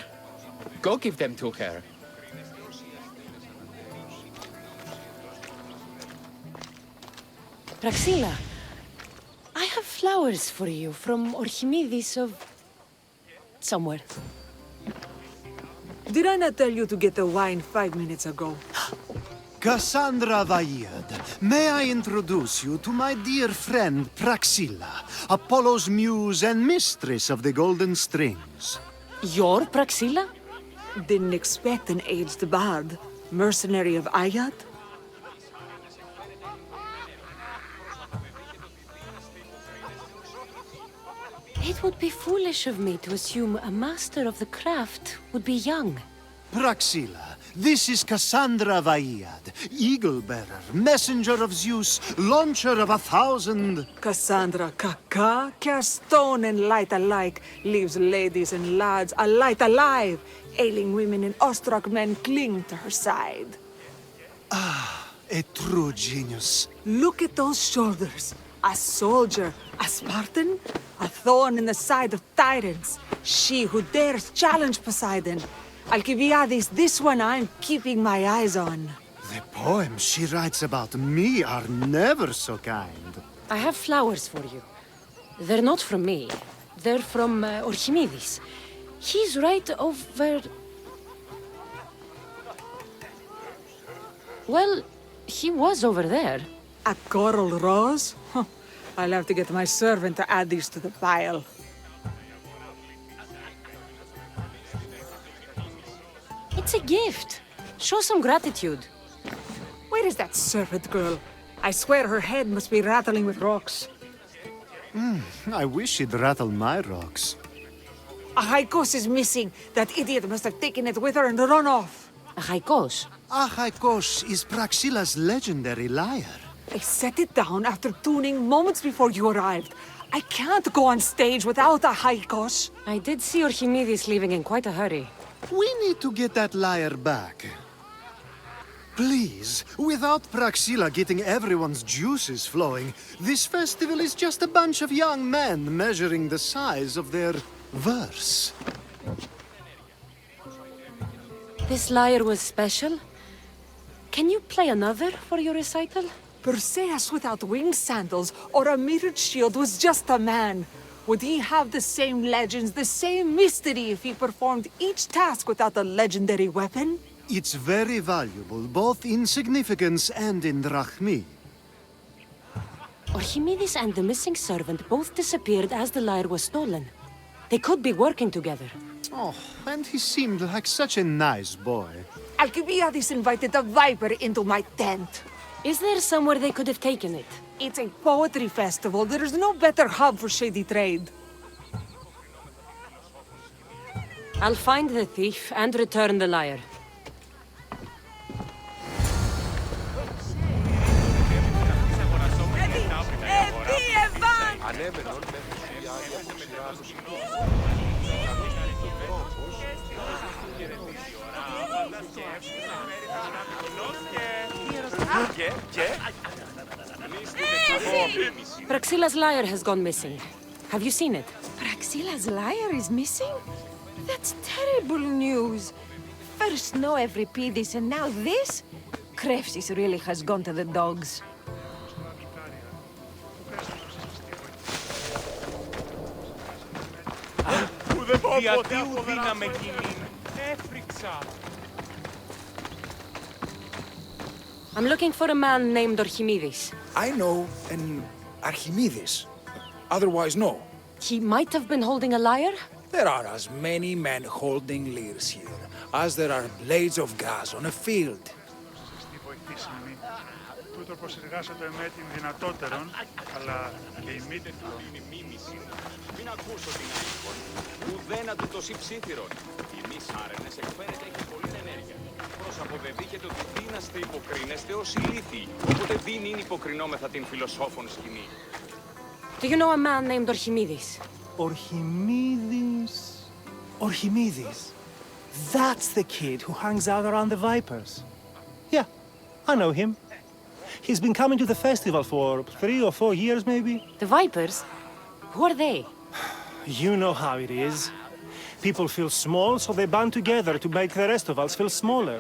Go give them to her. Praxila, I have flowers for you from Orchimedes of... somewhere. Did I not tell you to get the wine 5 minutes ago? Cassandra Vaird, may I introduce you to my dear friend Praxila, Apollo's muse and mistress of the golden strings. You're Praxila? Didn't expect an aged bard. Mercenary of Ayad? It would be foolish of me to assume a master of the craft would be young. Praxila, this is Cassandra Vaird, eagle-bearer, messenger of Zeus, launcher of 1,000... Cassandra Kaka, cast stone and light alike, leaves ladies and lads alight alive. Ailing women and awestruck men cling to her side. Ah, a true genius. Look at those shoulders. A soldier, a Spartan, a thorn in the side of tyrants. She who dares challenge Poseidon. Alcibiades, this one I'm keeping my eyes on. The poems she writes about me are never so kind. I have flowers for you. They're not from me. They're from Orchimedes. He's right over... Well, he was over there. A coral rose? Huh. I'll have to get my servant to add these to the pile. It's a gift. Show some gratitude. Where is that servant girl? I swear her head must be rattling with rocks. I wish she'd rattle my rocks. A haikos is missing. That idiot must have taken it with her and run off. A haikos? A haikos is Praxila's legendary lyre. I set it down after tuning moments before you arrived. I can't go on stage without a haikos. I did see Orchimedes leaving in quite a hurry. We need to get that lyre back. Please, without Praxila getting everyone's juices flowing, this festival is just a bunch of young men measuring the size of their verse. This lyre was special. Can you play another for your recital? Perseus without winged sandals or a mirrored shield was just a man. Would he have the same legends, the same mystery if he performed each task without a legendary weapon? It's very valuable, both in significance and in drachmi. Orchimedes and the missing servant both disappeared as the lyre was stolen. They could be working together. Oh, and he seemed like such a nice boy. Alcibiades invited a viper into my tent. Is there somewhere they could have taken it? It's a poetry festival. There's no better hub for shady trade. I'll find the thief and return the lyre. Ανέμενον με ενθουσιάζει από σειρά του Praxila's lyre has gone missing. Have you seen it? Praxila's lyre is missing? That's terrible news. First no Euripides and now this? Krepsis really has gone to the dogs. Διατίου δύναμε κοινήν. Έφρυξα. I'm looking for a man named Orchimedes. I know an Archimedes. Otherwise, no. He might have been holding a lyre? There are as many men holding lyres here as there are blades of grass on a field. χρήσιμη. Τούτο πως εργάσατε με την δυνατότερον, αλλά και ημίτιτλον. Μην ακούσω την άϊκον, ουδένα του τοσί ψήθυρον. Η μη σάρενες εκφέρεται και πολλή ενέργεια. Προς αποδεδείχεται ότι δύναστε υποκρίνεστε ως ηλίθιοι, οπότε δεν είναι υποκρινόμεθα την φιλοσόφων σκηνή. Do you know a man named Archimedes? Archimedes? Archimedes. That's the kid who hangs out around the Vipers. Yeah, I know him. He's been coming to the festival for 3 or 4 years, maybe. The Vipers? Who are they? You know how it is. People feel small, so they band together to make the rest of us feel smaller.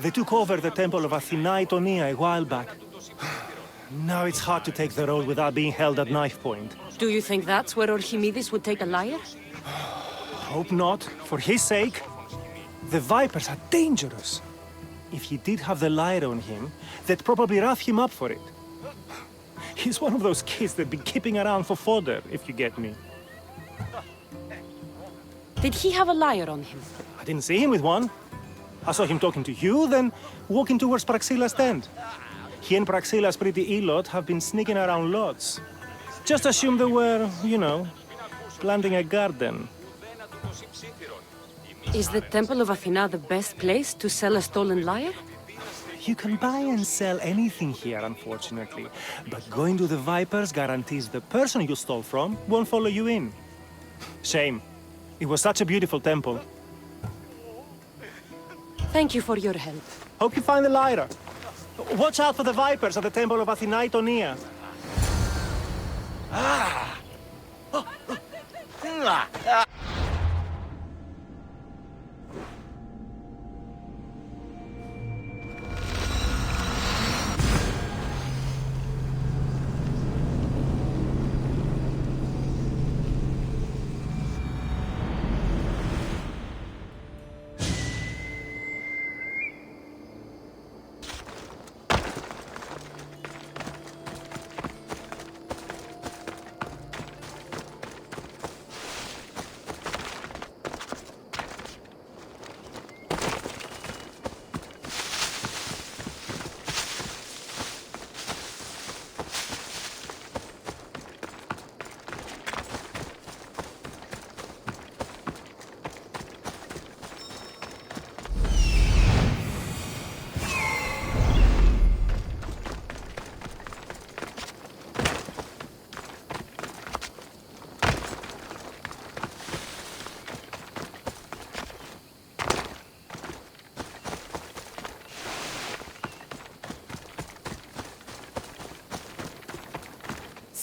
They took over the temple of Athena Itonia a while back. Now it's hard to take the road without being held at knife point. Do you think that's where Archimedes would take a liar? Hope not. For his sake. The Vipers are dangerous. If he did have the lyre on him, they'd probably rough him up for it. He's one of those kids that'd be keeping around for fodder, if you get me. Did he have a lyre on him? I didn't see him with one. I saw him talking to you, then walking towards Praxilla's tent. He and Praxilla's pretty Elot have been sneaking around lots. Just assume they were, you know, planting a garden. Is the Temple of Athena the best place to sell a stolen lyre? You can buy and sell anything here, unfortunately. But going to the Vipers guarantees the person you stole from won't follow you in. Shame. It was such a beautiful temple. Thank you for your help. Hope you find the lyre. Watch out for the Vipers at the Temple of Athena Itonia.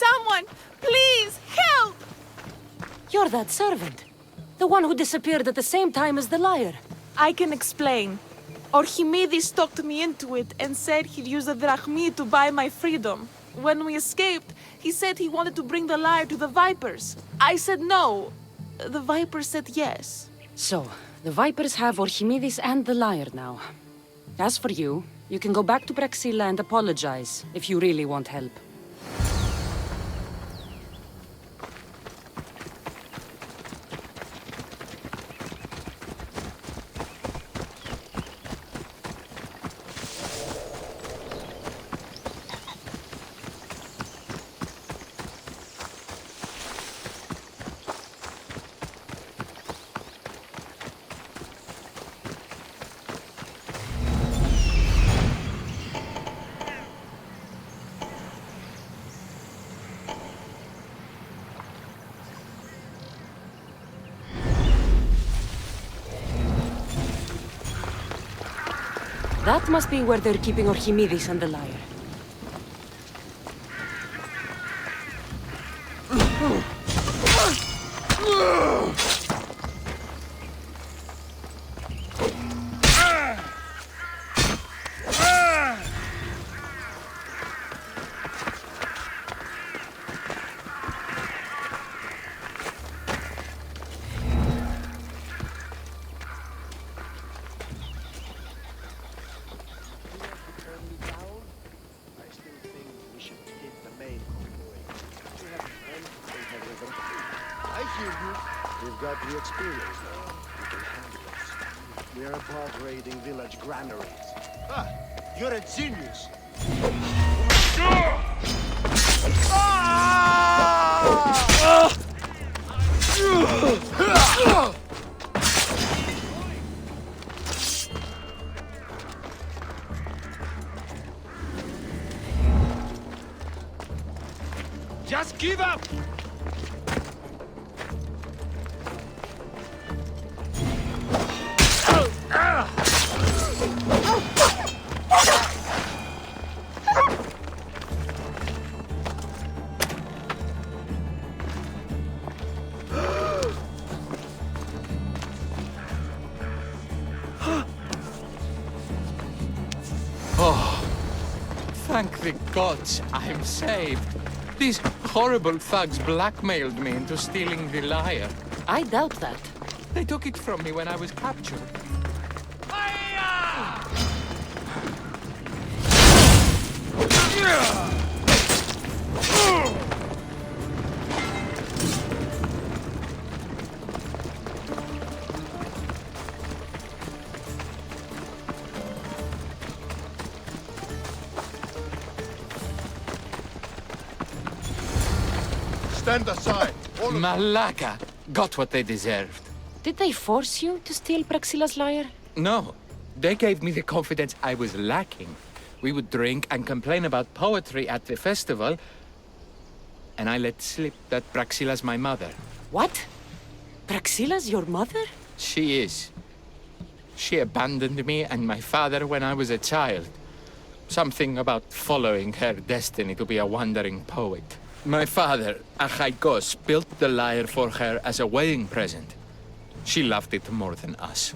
Someone, please, help! You're that servant. The one who disappeared at the same time as the lyre. I can explain. Archimedes talked me into it and said he'd use a drachmi to buy my freedom. When we escaped, he said he wanted to bring the lyre to the Vipers. I said no. The Vipers said yes. So, the Vipers have Archimedes and the lyre now. As for you, you can go back to Praxilla and apologize if you really want help. That must be where they're keeping Archimedes and the lyre. We've got the experience now. We can handle it. We're above raiding village granaries. You're a genius. Just give up! Oh, thank the gods I'm saved. These horrible thugs blackmailed me into stealing the lyre. I doubt that. They took it from me when I was captured. Stand aside. Malaka got what they deserved. Did they force you to steal Praxila's lyre? No, they gave me the confidence I was lacking. We would drink and complain about poetry at the festival, and I let slip that Praxila's my mother. What? Praxila's your mother? She is. She abandoned me and my father when I was a child. Something about following her destiny to be a wandering poet. My father, Achaikos, built the lyre for her as a wedding present. She loved it more than us.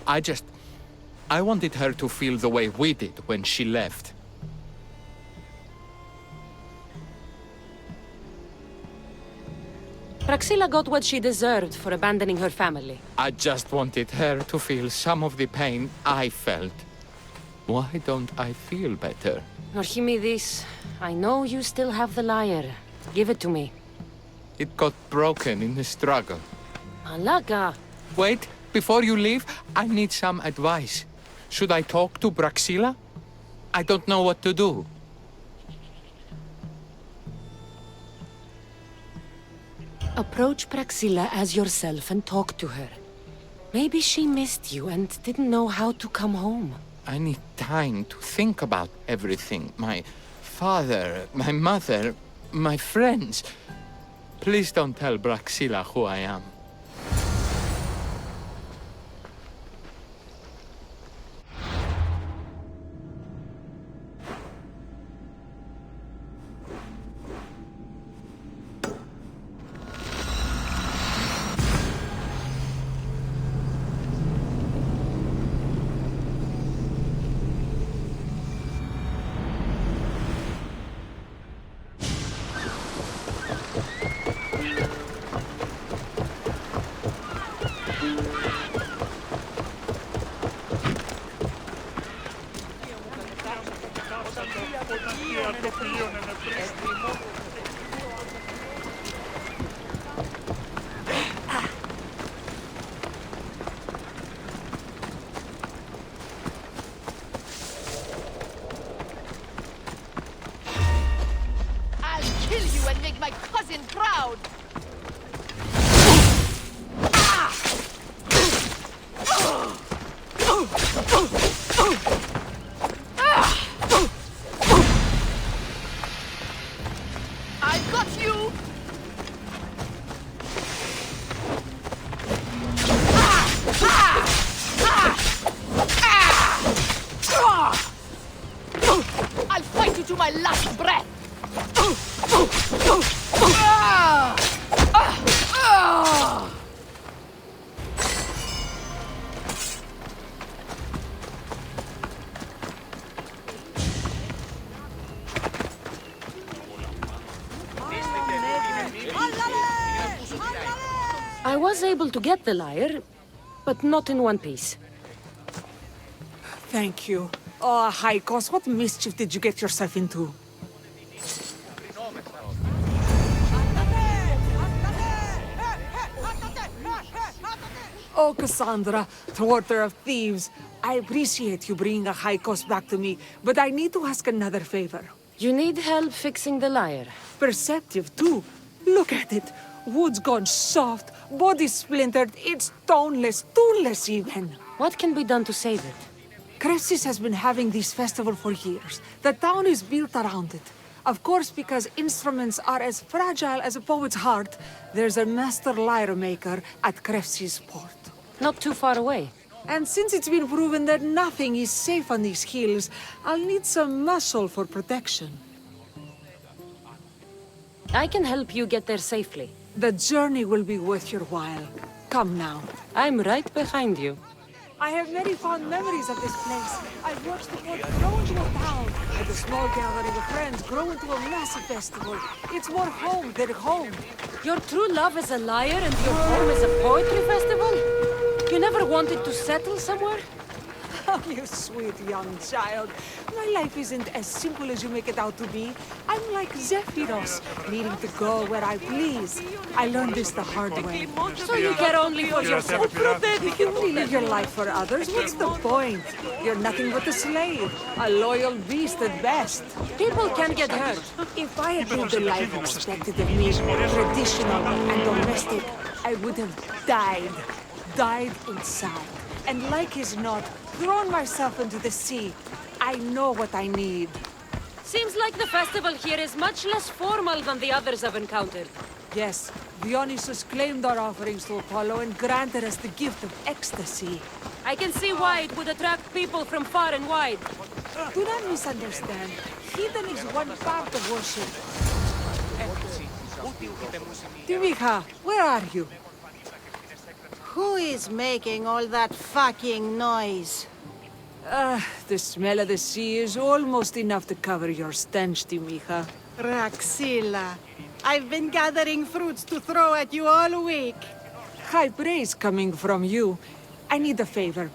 I wanted her to feel the way we did when she left. Praxila got what she deserved for abandoning her family. I just wanted her to feel some of the pain I felt. Why don't I feel better? Archimedes, I know you still have the lyre. Give it to me. It got broken in the struggle. Malaka! Wait, before you leave, I need some advice. Should I talk to Praxila? I don't know what to do. Approach Praxila as yourself and talk to her. Maybe she missed you and didn't know how to come home. I need time to think about everything. My father, my mother, my friends. Please don't tell Praxila who I am. Kill you and make my cousin proud! I got you! I'll fight you to my last breath! I was able to get the lyre, but not in one piece. Thank you. Oh, Haikos, what mischief did you get yourself into? Oh, Cassandra, thwarter of thieves. I appreciate you bringing a high cost back to me, but I need to ask another favor. You need help fixing the lyre. Perceptive, too. Look at it. Wood's gone soft, body splintered, it's toneless, tooless even. What can be done to save it? Cressis has been having this festival for years. The town is built around it. Of course, because instruments are as fragile as a poet's heart, there's a master lyre maker at Cressis port. Not too far away. And since it's been proven that nothing is safe on these hills, I'll need some muscle for protection. I can help you get there safely. The journey will be worth your while. Come now. I'm right behind you. I have very fond memories of this place. I've watched the port grow into a town, and a small gathering of friends grow into a massive festival. It's more home than home. Your true love is a lyre and your home is a poetry festival? You never wanted to settle somewhere? Oh, you sweet young child. My life isn't as simple as you make it out to be. I'm like Zephyros, needing to go where I please. I learned this the hard way. So you care only for yourself? If you only live your life for others, what's the point? You're nothing but a slave, a loyal beast at best. People can get hurt. If I had lived the life expected of me, traditional and domestic, I would have died inside. And like as not, thrown myself into the sea. I know what I need. Seems like the festival here is much less formal than the others I've encountered. Yes, Dionysus claimed our offerings to Apollo and granted us the gift of ecstasy. I can see why it would attract people from far and wide. Do not misunderstand. Heathen is one part of worship. Timiha, where are you? Who is making all that fucking noise? The smell of the sea is almost enough to cover your stench, Timiha. Raxilla, I've been gathering fruits to throw at you all week. High praise coming from you. I need a favor.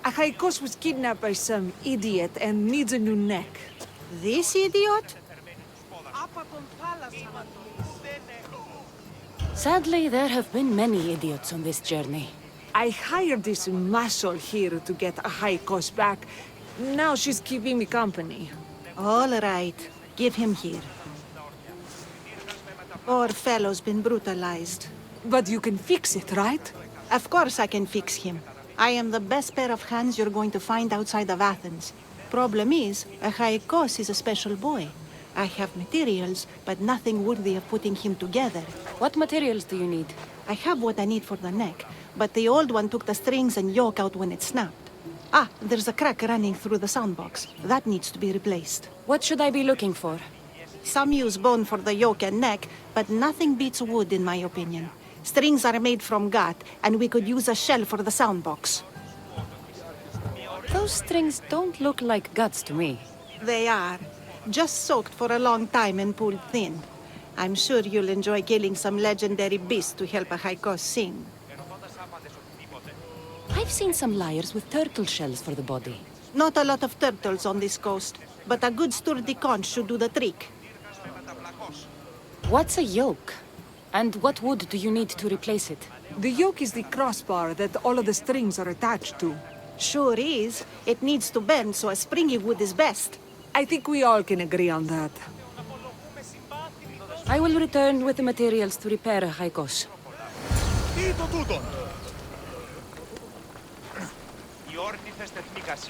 Achaikos was kidnapped by some idiot and needs a new neck. This idiot? Sadly, there have been many idiots on this journey. I hired this muscle here to get Achaikos back. Now she's keeping me company. All right. Give him here. Poor fellow's been brutalized. But you can fix it, right? Of course I can fix him. I am the best pair of hands you're going to find outside of Athens. Problem is, Achaikos is a special boy. I have materials, but nothing worthy of putting him together. What materials do you need? I have what I need for the neck, but the old one took the strings and yoke out when it snapped. Ah, there's a crack running through the soundbox. That needs to be replaced. What should I be looking for? Some use bone for the yoke and neck, but nothing beats wood in my opinion. Strings are made from gut, and we could use a shell for the soundbox. Those strings don't look like guts to me. They are. Just soaked for a long time and pulled thin. I'm sure you'll enjoy killing some legendary beasts to help Achaikos sing. I've seen some lyres with turtle shells for the body. Not a lot of turtles on this coast, but a good sturdy conch should do the trick. What's a yoke? And what wood do you need to replace it? The yoke is the crossbar that all of the strings are attached to. Sure is. It needs to bend, so a springy wood is best. I think we all can agree on that. I will return with the materials to repair Achaikos. Η όρνη θες τεθνίκαση.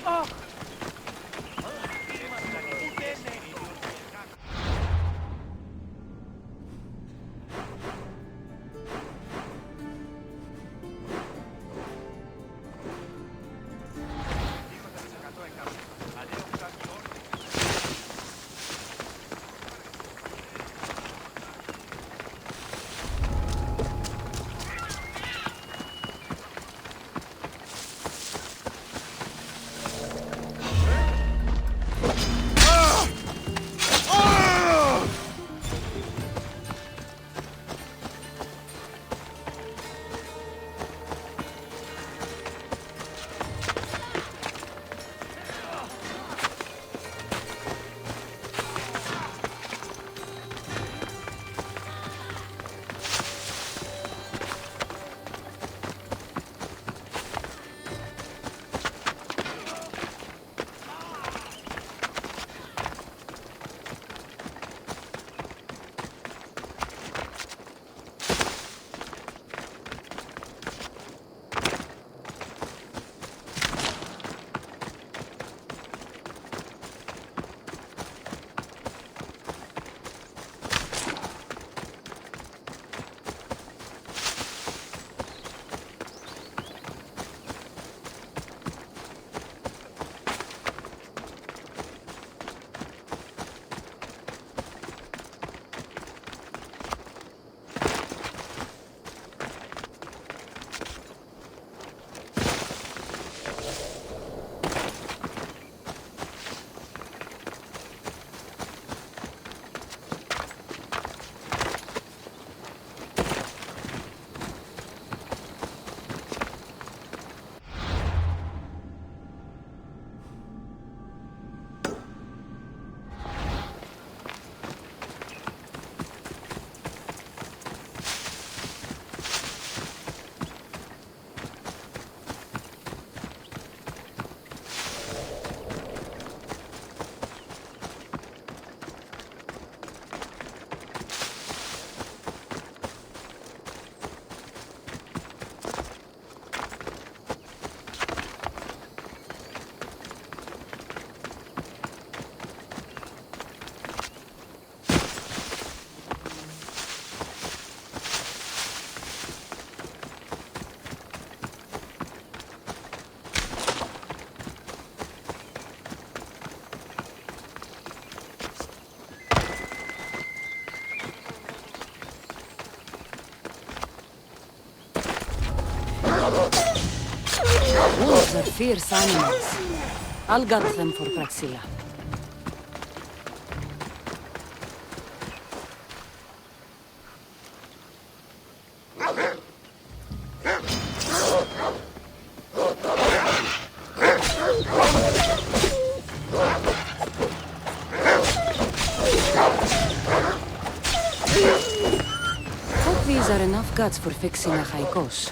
Wolves are fierce animals. I'll gut them for Praxilla. Hope these are enough guts for fixing a Haikos.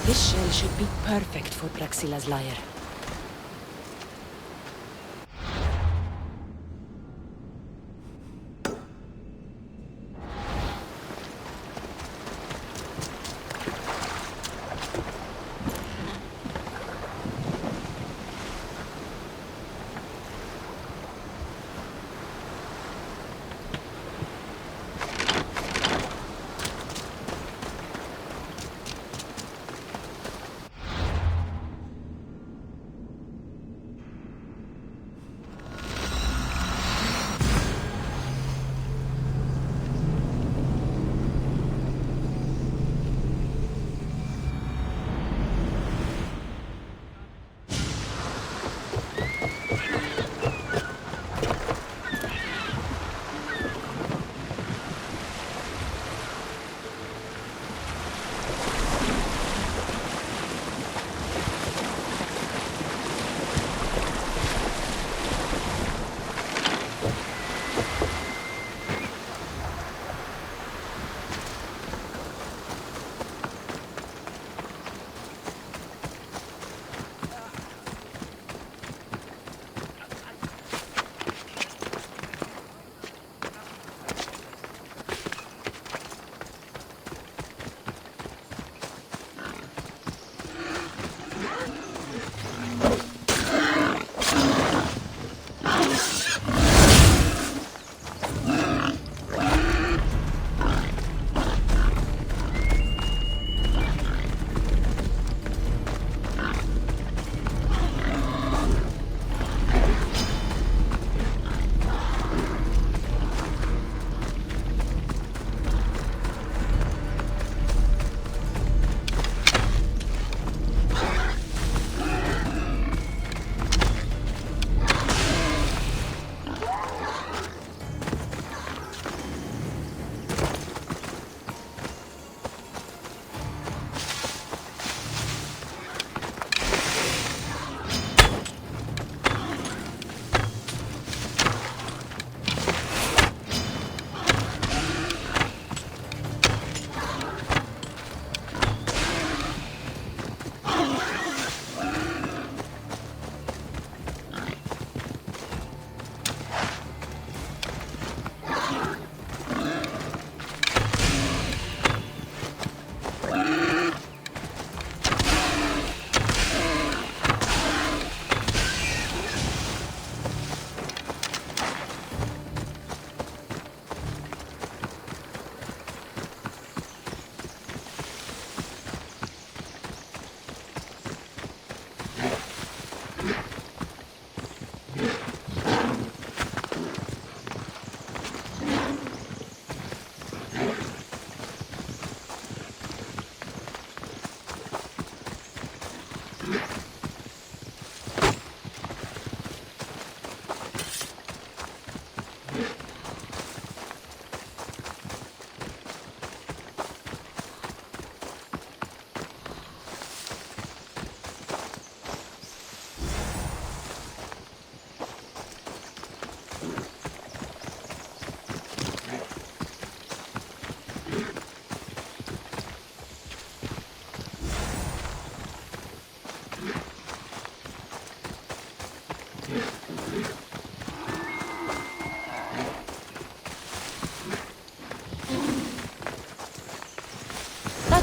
This shell should be perfect for Praxilla's lyre.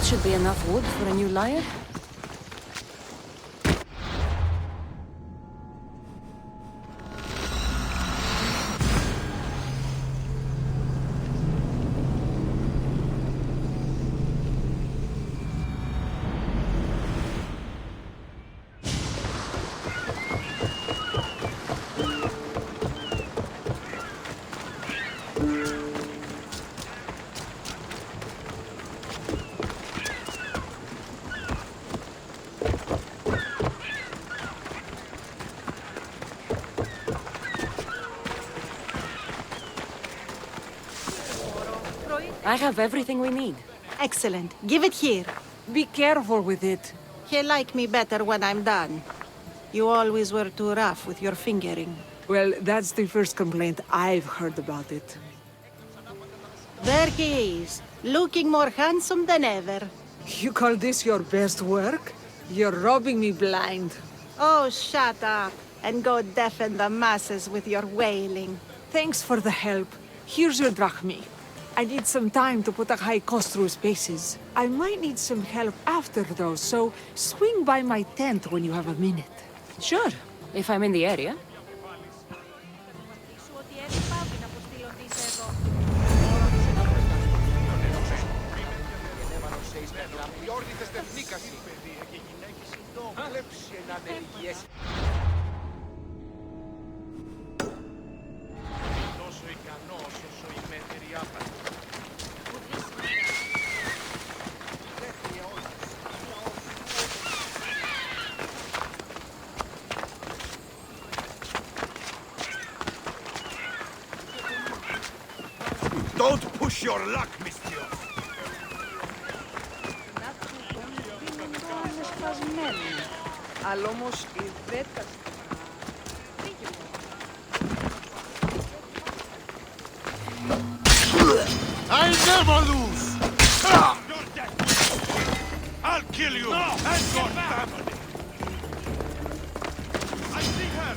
That should be enough wood for a new lyre. I have everything we need. Excellent. Give it here. Be careful with it. He'll like me better when I'm done. You always were too rough with your fingering. Well, that's the first complaint I've heard about it. There he is, looking more handsome than ever. You call this your best work? You're robbing me blind. Oh, shut up, and go deafen the masses with your wailing. Thanks for the help. Here's your drachmi. I need some time to put a high cost through spaces. I might need some help after though, so swing by my tent when you have a minute. Sure, if I'm in the area. Don't push your luck, Mr. Αλλά όμως η δέτα... I'll never lose! You're dead! I'll kill you! No! And your family! I see her!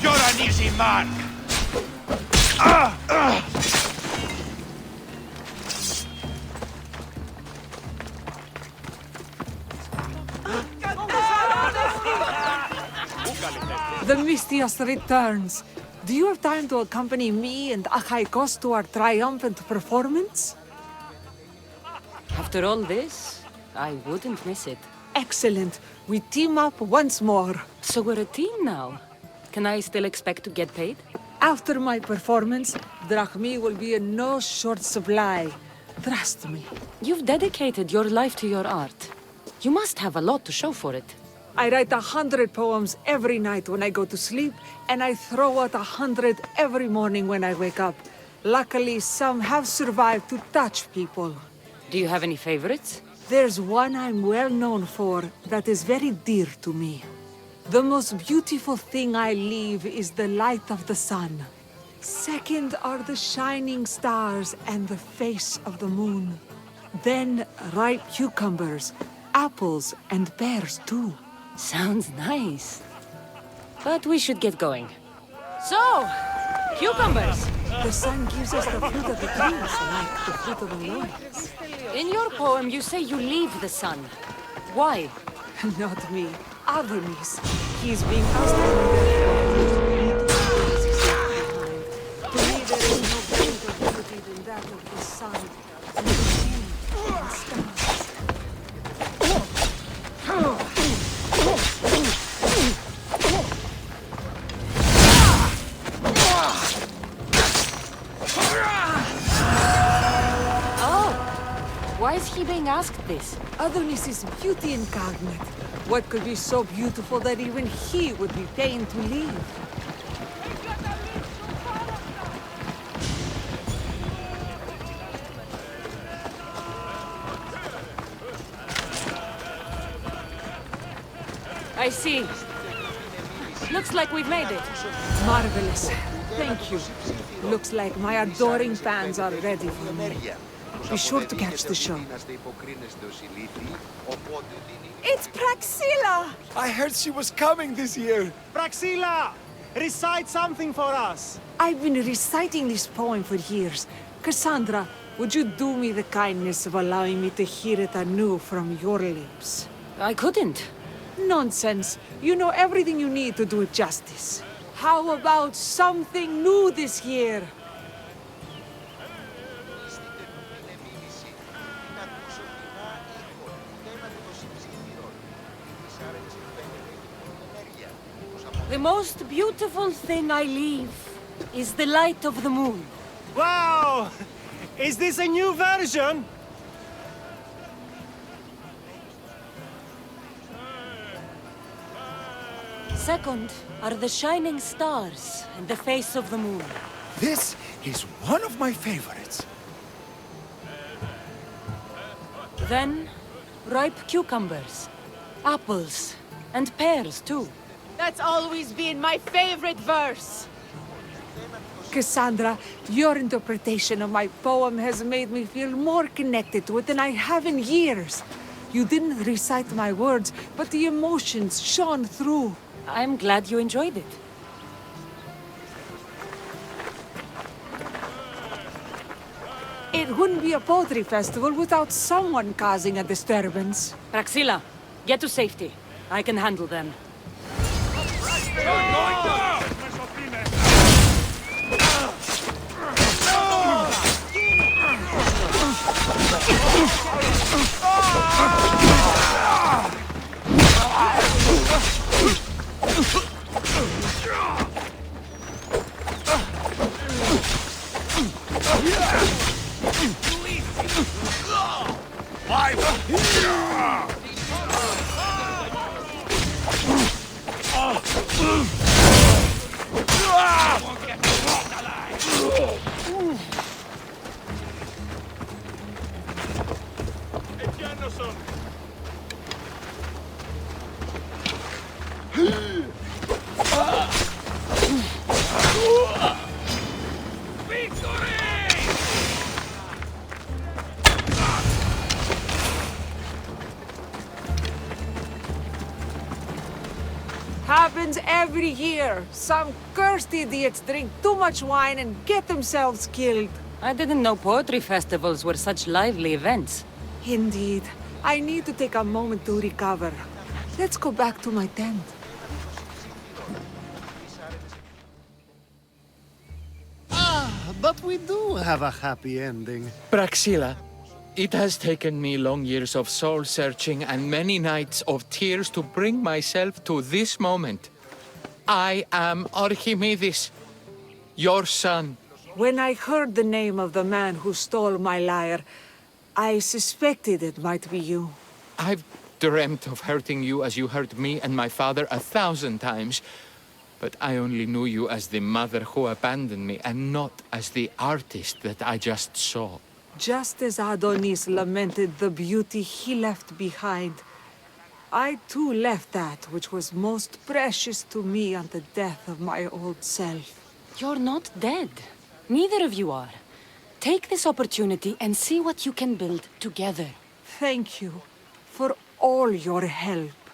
You're an easy mark! The Mistios returns. Do you have time to accompany me and Achaikos to our triumphant performance? After all this, I wouldn't miss it. Excellent. We team up once more. So we're a team now. Can I still expect to get paid? After my performance, drachmi will be in no short supply. Trust me. You've dedicated your life to your art. You must have a lot to show for it. I write 100 poems every night when I go to sleep, and I throw out 100 every morning when I wake up. Luckily, some have survived to touch people. Do you have any favorites? There's one I'm well known for that is very dear to me. The most beautiful thing I leave is the light of the sun. Second are the shining stars and the face of the moon. Then ripe cucumbers, apples, and pears too. Sounds nice. But we should get going. So, cucumbers! The sun gives us the fruit of the trees, like the fruit of the loins. In your poem, you say you leave the sun. Why? Not me. Adonis. He's being asked to leave the to me, there is no greater beauty than that of the sun, and the moon, and stars. Why is he being asked this? Adonis is beauty incarnate. What could be so beautiful that even he would be pained to leave? I see. Looks like we've made it. Marvelous. Thank you. Looks like my adoring fans are ready for me. Be sure to catch the show. It's Praxilla! I heard she was coming this year. Praxilla! Recite something for us. I've been reciting this poem for years. Cassandra, would you do me the kindness of allowing me to hear it anew from your lips? I couldn't. Nonsense. You know everything you need to do it justice. How about something new this year? The most beautiful thing I leave is the light of the moon. Wow! Is this a new version? Second are the shining stars and the face of the moon. This is one of my favorites. Then, ripe cucumbers, apples, and pears too. That's always been my favorite verse. Cassandra, your interpretation of my poem has made me feel more connected to it than I have in years. You didn't recite my words, but the emotions shone through. I'm glad you enjoyed it. It wouldn't be a poetry festival without someone causing a disturbance. Praxilla, get to safety. I can handle them. Happens every year. Some cursed idiots drink too much wine and get themselves killed. I didn't know poetry festivals were such lively events. Indeed. I need to take a moment to recover. Let's go back to my tent. But we do have a happy ending. Praxilla, it has taken me long years of soul-searching and many nights of tears to bring myself to this moment. I am Archimedes, your son. When I heard the name of the man who stole my lyre, I suspected it might be you. I've dreamt of hurting you as you hurt me and my father 1,000 times. But I only knew you as the mother who abandoned me and not as the artist that I just saw. Just as Adonis lamented the beauty he left behind, I too left that which was most precious to me on the death of my old self. You're not dead. Neither of you are. Take this opportunity and see what you can build together. Thank you for all your help.